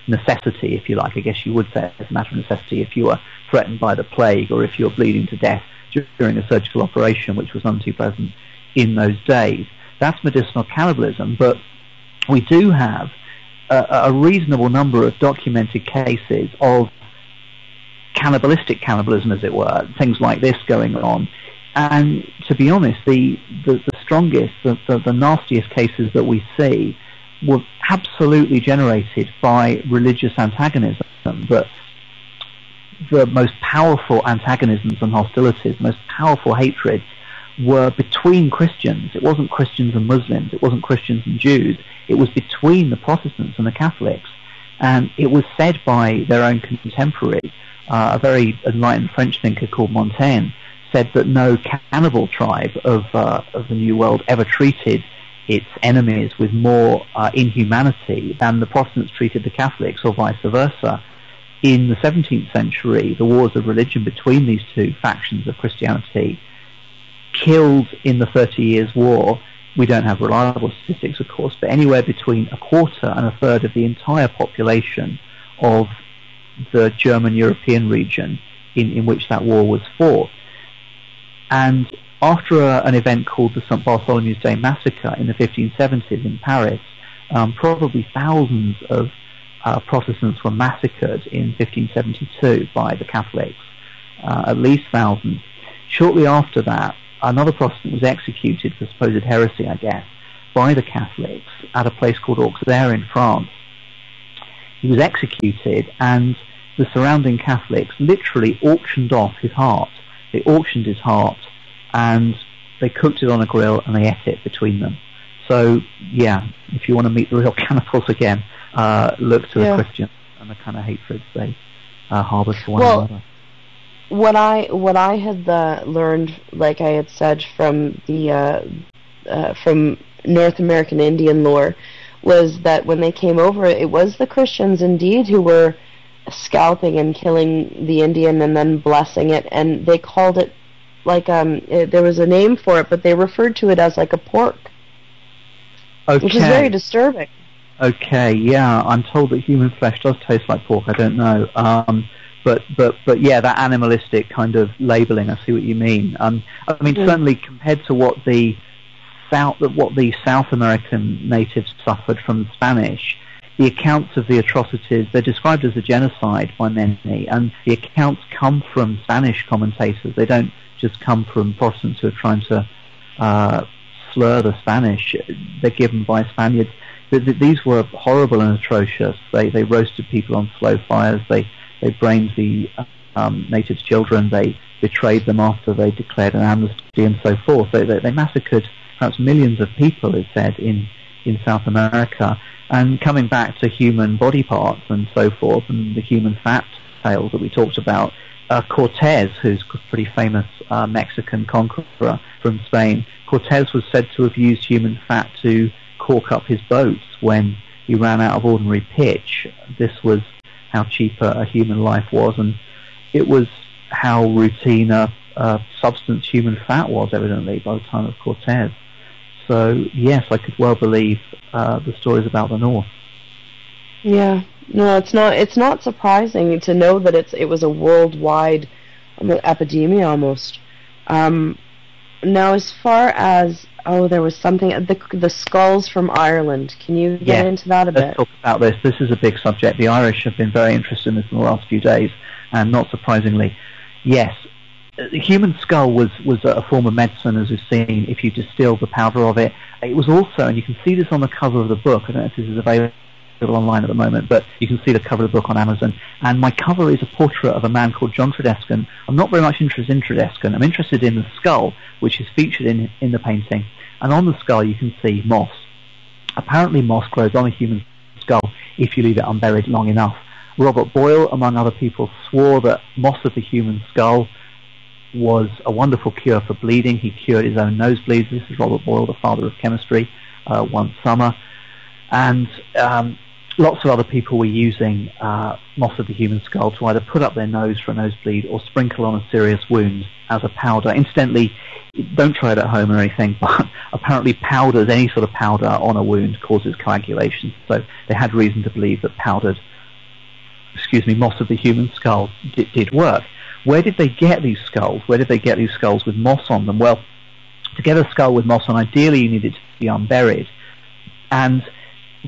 necessity, if you like. I guess you would say it's a matter of necessity if you were threatened by the plague or if you were bleeding to death during a surgical operation, which was none too pleasant in those days. That's medicinal cannibalism, but we do have a reasonable number of documented cases of cannibalistic cannibalism, as it were, things like this going on. And to be honest, the strongest, the nastiest cases that we see were absolutely generated by religious antagonism. But the most powerful antagonisms and hostilities, most powerful hatreds, were between Christians. It wasn't Christians and Muslims. It wasn't Christians and Jews. It was between the Protestants and the Catholics. And it was said by their own contemporaries, a very enlightened French thinker called Montaigne, said that no cannibal tribe of the New World ever treated its enemies with more inhumanity than the Protestants treated the Catholics, or vice versa. In the 17th century, the wars of religion between these two factions of Christianity killed in the 30 Years' War, we don't have reliable statistics, of course, but anywhere between a quarter and a third of the entire population of the German European region in which that war was fought. And after an event called the St. Bartholomew's Day Massacre in the 1570s in Paris, probably thousands of Protestants were massacred in 1572 by the Catholics, at least thousands. Shortly after that, another Protestant was executed for supposed heresy, I guess, by the Catholics at a place called Auxerre in France. He was executed, and the surrounding Catholics literally auctioned off his heart. They auctioned his heart, and they cooked it on a grill, and they ate it between them. So, yeah, if you want to meet the real cannibals again, look to the Christians and the kind of hatreds they harbour for one another. What I had learned, like I had said, from from North American Indian lore, was that when they came over, it was the Christians indeed who were scalping and killing the Indian and then blessing it, and they called it like there was a name for it, but they referred to it as like a pork, which is very disturbing. Okay, yeah, I'm told that human flesh does taste like pork. I don't know. But yeah, that animalistic kind of labelling, I see what you mean. I mean, certainly compared to what the South American natives suffered from the Spanish, the accounts of the atrocities, they're described as a genocide by many, and the accounts come from Spanish commentators. They don't just come from Protestants who are trying to slur the Spanish. They're given by Spaniards. These were horrible and atrocious. They roasted people on slow fires. They brained the natives' children. They betrayed them after they declared an amnesty and so forth. They massacred perhaps millions of people, it's said, in South America. And coming back to human body parts and so forth, and the human fat tales that we talked about, Cortez, who's a pretty famous Mexican conqueror from Spain, Cortez was said to have used human fat to cork up his boats when he ran out of ordinary pitch. This was how cheap a human life was, and it was how routine a substance human fat was, evidently, by the time of Cortez. So, yes, I could well believe the stories about the North. Yeah. No, it's not surprising to know that it was a worldwide epidemic almost. Now, as far as there was something, the skulls from Ireland. Can you get into that a bit? Let's talk about this. This is a big subject. The Irish have been very interested in this in the last few days, and not surprisingly, yes, the human skull was a form of medicine, as we've seen. If you distill the powder of it, it was also, and you can see this on the cover of the book. I don't know if this is available online at the moment, but you can see the cover of the book on Amazon. And my cover is a portrait of a man called John Tredescan. I'm not very much interested in Tredescan. I'm interested in the skull, which is featured in the painting. And on the skull you can see moss. Apparently moss grows on a human skull if you leave it unburied long enough. Robert Boyle, among other people, swore that moss of the human skull was a wonderful cure for bleeding. He cured his own nosebleeds. This is Robert Boyle, the father of chemistry, one summer. And lots of other people were using moss of the human skull to either put up their nose for a nosebleed or sprinkle on a serious wound as a powder. Incidentally, don't try it at home or anything, but apparently powders, any sort of powder on a wound causes coagulation. So they had reason to believe that powdered, moss of the human skull did work. Where did they get these skulls? Where did they get these skulls with moss on them? Well, to get a skull with moss on, ideally you need it to be unburied. And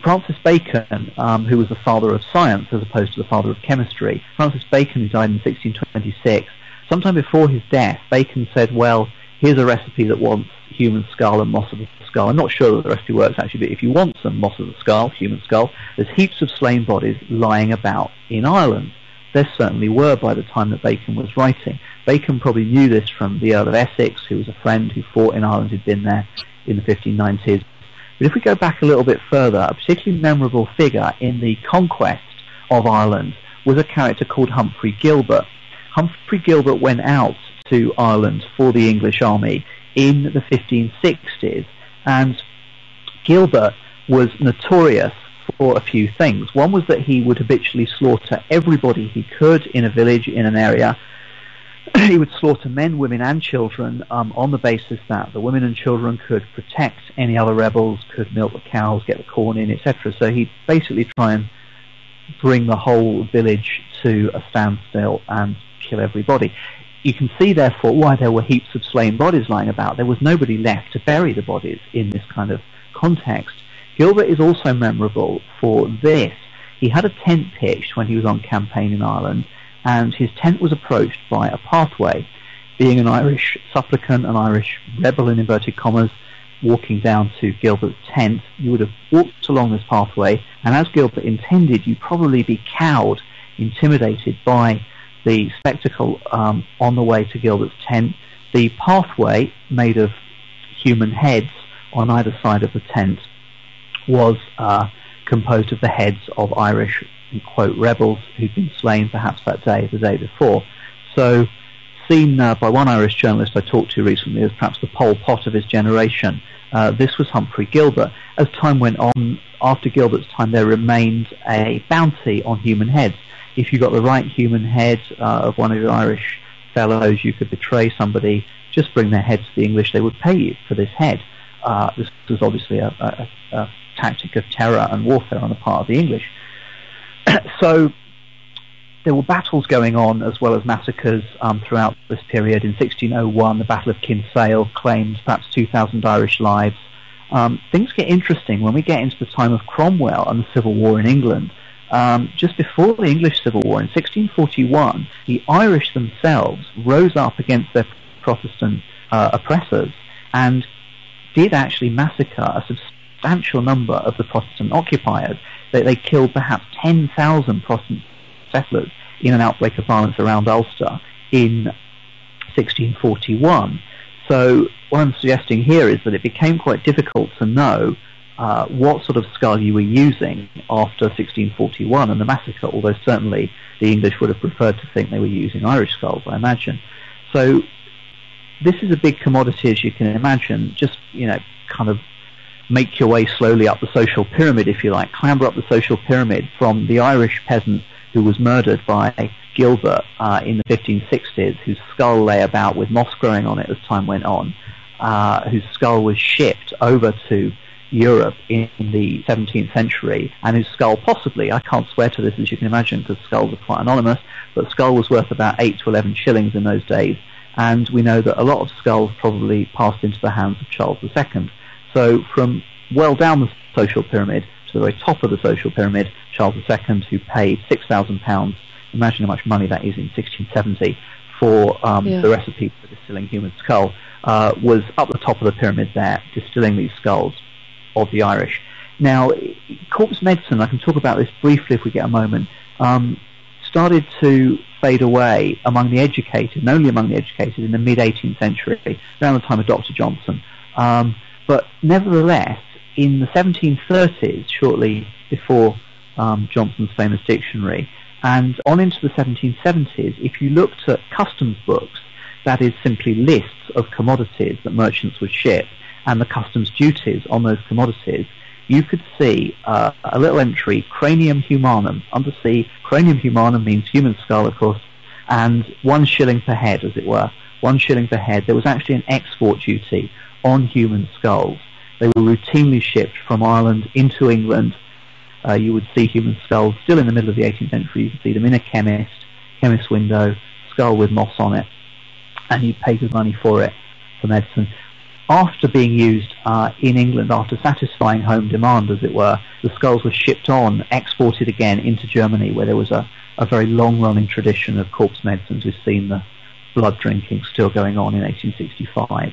Francis Bacon, who was the father of science as opposed to the father of chemistry, Francis Bacon, who died in 1626, sometime before his death, Bacon said, well, here's a recipe that wants human skull and moss of the skull. I'm not sure that the recipe works actually, but if you want some moss of the skull, human skull, there's heaps of slain bodies lying about in Ireland. There certainly were by the time that Bacon was writing. Bacon probably knew this from the Earl of Essex, who was a friend who fought in Ireland, who'd been there in the 1590s. But if we go back a little bit further, a particularly memorable figure in the conquest of Ireland was a character called Humphrey Gilbert. Humphrey Gilbert went out to Ireland for the English army in the 1560s, and Gilbert was notorious for a few things. One was that he would habitually slaughter everybody he could in a village, in an area. He would slaughter men, women and children on the basis that the women and children could protect any other rebels, could milk the cows, get the corn in, etc. So he'd basically try and bring the whole village to a standstill and kill everybody. You can see, therefore, why there were heaps of slain bodies lying about. There was nobody left to bury the bodies in this kind of context. Gilbert is also memorable for this. He had a tent pitched when he was on campaign in Ireland, and his tent was approached by a pathway. Being an Irish supplicant, an Irish rebel in inverted commas, walking down to Gilbert's tent, you would have walked along this pathway, and as Gilbert intended, you'd probably be cowed, intimidated by the spectacle on the way to Gilbert's tent. The pathway, made of human heads on either side of the tent, was composed of the heads of Irish, in quote, rebels who'd been slain perhaps that day, the day before. So, seen by one Irish journalist I talked to recently as perhaps the Pol Pot of his generation, this was Humphrey Gilbert. As time went on, after Gilbert's time, there remained a bounty on human heads. If you got the right human head of one of your Irish fellows, you could betray somebody, just bring their head to the English, they would pay you for this head. This was obviously a tactic of terror and warfare on the part of the English. So there were battles going on as well as massacres throughout this period. In 1601, the Battle of Kinsale claimed perhaps 2,000 Irish lives. Things get interesting when we get into the time of Cromwell and the Civil War in England. Just before the English Civil War, in 1641, the Irish themselves rose up against their Protestant oppressors and did actually massacre a substantial number of the Protestant occupiers. They killed perhaps 10,000 Protestant settlers in an outbreak of violence around Ulster in 1641. So what I'm suggesting here is that it became quite difficult to know what sort of skull you were using after 1641 and the massacre, although certainly the English would have preferred to think they were using Irish skulls, I imagine. So this is a big commodity, as you can imagine. Just, kind of make your way slowly up the social pyramid, if you like, clamber up the social pyramid from the Irish peasant who was murdered by Gilbert in the 1560s, whose skull lay about with moss growing on it as time went on, whose skull was shipped over to Europe in the 17th century, and whose skull possibly, I can't swear to this as you can imagine because skulls are quite anonymous, but the skull was worth about 8 to 11 shillings in those days, and we know that a lot of skulls probably passed into the hands of Charles II. So from well down the social pyramid to the very top of the social pyramid, Charles II, who paid £6,000, imagine how much money that is in 1670, for the recipe for distilling human skull, was up the top of the pyramid there, distilling these skulls of the Irish. Now, corpse medicine, I can talk about this briefly if we get a moment, started to fade away among the educated, and only among the educated, in the mid-18th century, around the time of Dr. Johnson. But nevertheless, in the 1730s, shortly before Johnson's famous dictionary, and on into the 1770s, if you looked at customs books, that is simply lists of commodities that merchants would ship, and the customs duties on those commodities, you could see a little entry, cranium humanum, undersea. Cranium humanum means human skull, of course, and 1 shilling per head, as it were. 1 shilling per head. There was actually an export duty on human skulls. They were routinely shipped from Ireland into England. You would see human skulls still in the middle of the 18th century. You could see them in a chemist's window, skull with moss on it, and you pay good money for it, for medicine. After being used in England, after satisfying home demand, as it were, the skulls were shipped on, exported again into Germany, where there was a very long-running tradition of corpse medicines. We've seen the blood drinking still going on in 1865,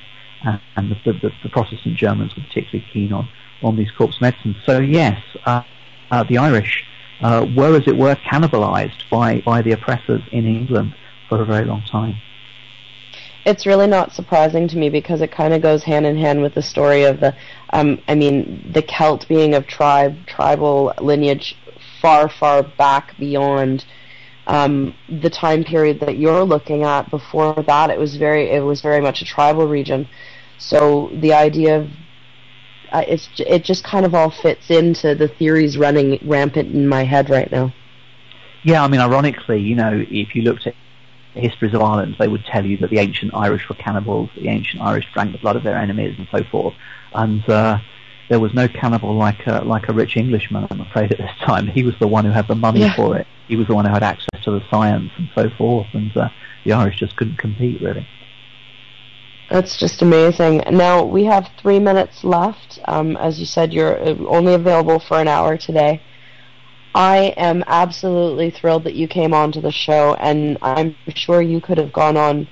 and the Protestant Germans were particularly keen on these corpse medicines. So yes, the Irish were, as it were, cannibalized by the oppressors in England for a very long time. It's really not surprising to me, because it kind of goes hand in hand with the story of the Celt being of tribal lineage far, far back beyond the time period that you're looking at. Before that, it was very much a tribal region. So the idea of it just kind of all fits into the theories running rampant in my head right now. Yeah, I mean, ironically, if you looked at histories of Ireland, they would tell you that the ancient Irish were cannibals, the ancient Irish drank the blood of their enemies, and so forth. And there was no cannibal like a rich Englishman, I'm afraid, at this time. He was the one who had the money for it. He was the one who had access to the science and so forth, and the Irish just couldn't compete, really. That's just amazing. Now, we have 3 minutes left. As you said, you're only available for an hour today. I am absolutely thrilled that you came on to the show, and I'm sure you could have gone on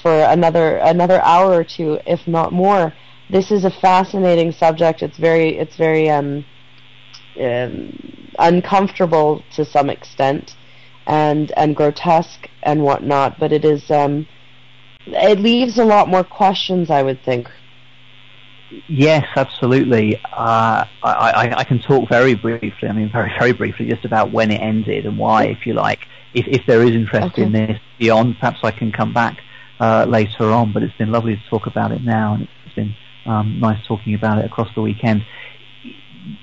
for another hour or two, if not more. This is a fascinating subject. It's very uncomfortable to some extent, and grotesque and whatnot. But it is it leaves a lot more questions, I would think. Yes, absolutely. I can talk very briefly, very briefly, just about when it ended and why, if you like. If there is interest in this beyond, perhaps I can come back later on, but it's been lovely to talk about it now, and it's been nice talking about it across the weekend.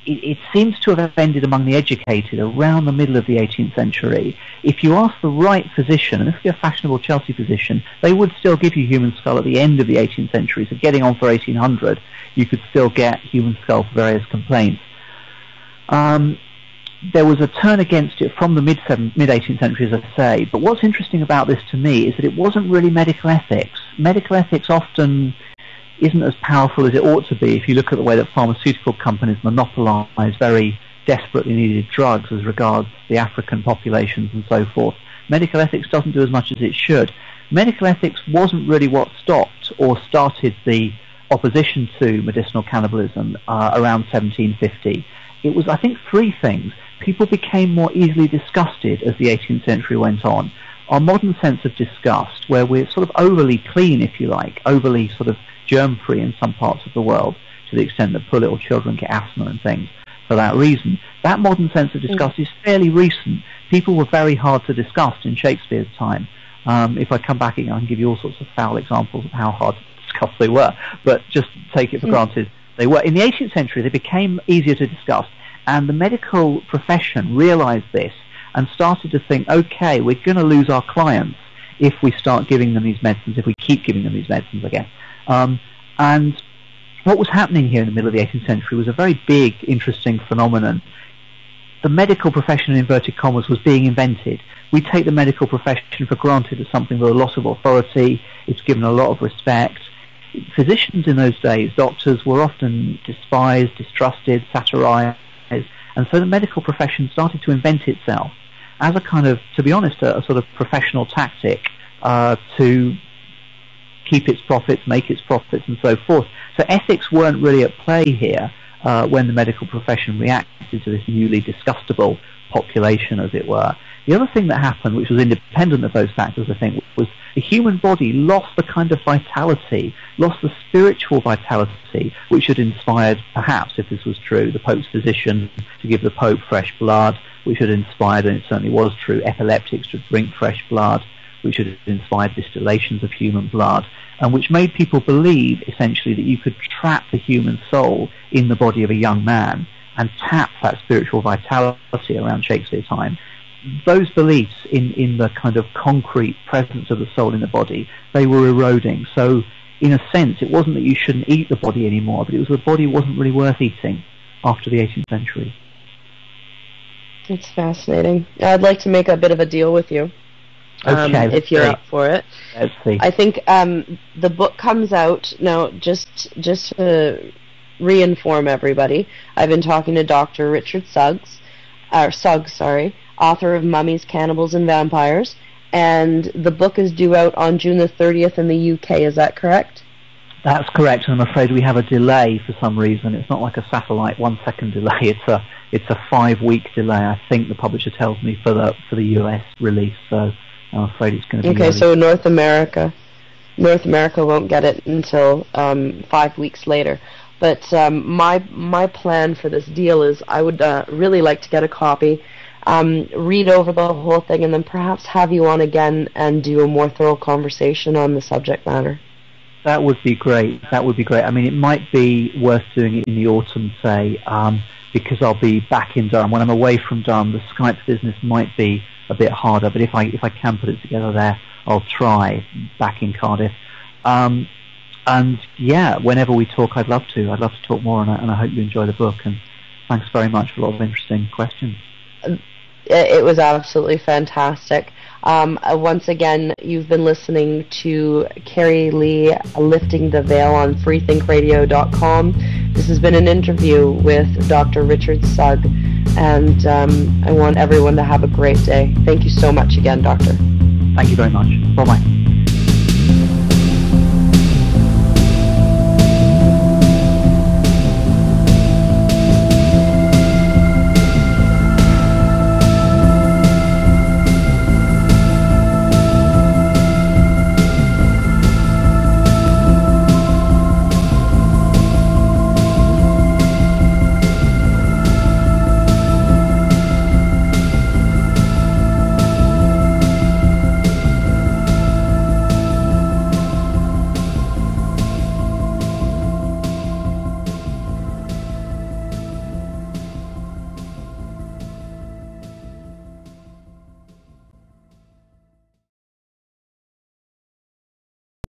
It seems to have ended among the educated around the middle of the 18th century. If you ask the right physician, and if you're a fashionable Chelsea physician, they would still give you human skull at the end of the 18th century, so getting on for 1800, you could still get human skull for various complaints. There was a turn against it from the mid-18th century, as I say, but what's interesting about this to me is that it wasn't really medical ethics. Medical ethics often isn't as powerful as it ought to be if you look at the way that pharmaceutical companies monopolize very desperately needed drugs as regards the African populations and so forth. Medical ethics doesn't do as much as it should. Medical ethics wasn't really what stopped or started the opposition to medicinal cannibalism around 1750. It was, I think, 3 things. People became more easily disgusted as the 18th century went on. Our modern sense of disgust, where we're sort of overly clean, if you like, overly sort of germ-free in some parts of the world, to the extent that poor little children get asthma and things for that reason. That modern sense of disgust is fairly recent. People were very hard to disgust in Shakespeare's time. If I come back again, I can give you all sorts of foul examples of how hard to discuss they were, but just take it for granted they were. In the 18th century, they became easier to discuss, and the medical profession realized this and started to think, okay, we're going to lose our clients if we start giving them these medicines, if we keep giving them these medicines, I guess. And what was happening here in the middle of the 18th century was a very big, interesting phenomenon. The medical profession, in inverted commas, was being invented. We take the medical profession for granted as something with a lot of authority. It's given a lot of respect. Physicians in those days, doctors, were often despised, distrusted, satirized, and so the medical profession started to invent itself as a kind of, to be honest, a sort of professional tactic to keep its profits, make its profits, and so forth. So ethics weren't really at play here when the medical profession reacted to this newly disgustable population, as it were. The other thing that happened, which was independent of those factors, I think, was the human body lost the kind of vitality, lost the spiritual vitality, which had inspired, perhaps, if this was true, the Pope's physician to give the Pope fresh blood, which had inspired, and it certainly was true, epileptics to drink fresh blood, which had inspired distillations of human blood. and which made people believe, essentially, that you could trap the human soul in the body of a young man and tap that spiritual vitality around Shakespeare time. Those beliefs in the kind of concrete presence of the soul in the body, they were eroding. So, in a sense, it wasn't that you shouldn't eat the body anymore, but it was the body wasn't really worth eating after the 18th century. It's fascinating. I'd like to make a bit of a deal with you. Okay, if you're up for it. Let's see. I think the book comes out now. Just to re-inform everybody, I've been talking to Dr. Richard Sugg, author of Mummies, Cannibals, and Vampires, and the book is due out on June the 30th in the UK. Is that correct? That's correct, and I'm afraid we have a delay for some reason. It's not like a satellite 1 second delay. It's a 5-week delay. I think the publisher tells me for the US release. So I'm afraid it's going to be okay. So North America won't get it until 5 weeks later. But my plan for this deal is I would really like to get a copy, read over the whole thing, and then perhaps have you on again and do a more thorough conversation on the subject matter. That would be great. I mean, it might be worth doing it in the autumn, say, because I'll be back in Durham. When I'm away from Durham, the Skype business might be a bit harder, but if I can put it together there, I'll try back in Cardiff. And yeah, whenever we talk, I'd love to talk more on it, and I hope you enjoy the book, and thanks very much for a lot of interesting questions. It was absolutely fantastic. Once again, you've been listening to Cari-Lee Lifting the Veil on freethinkradio.com. This has been an interview with Dr. Richard Sugg, and I want everyone to have a great day. Thank you so much again, Doctor. Thank you very much. Bye-bye.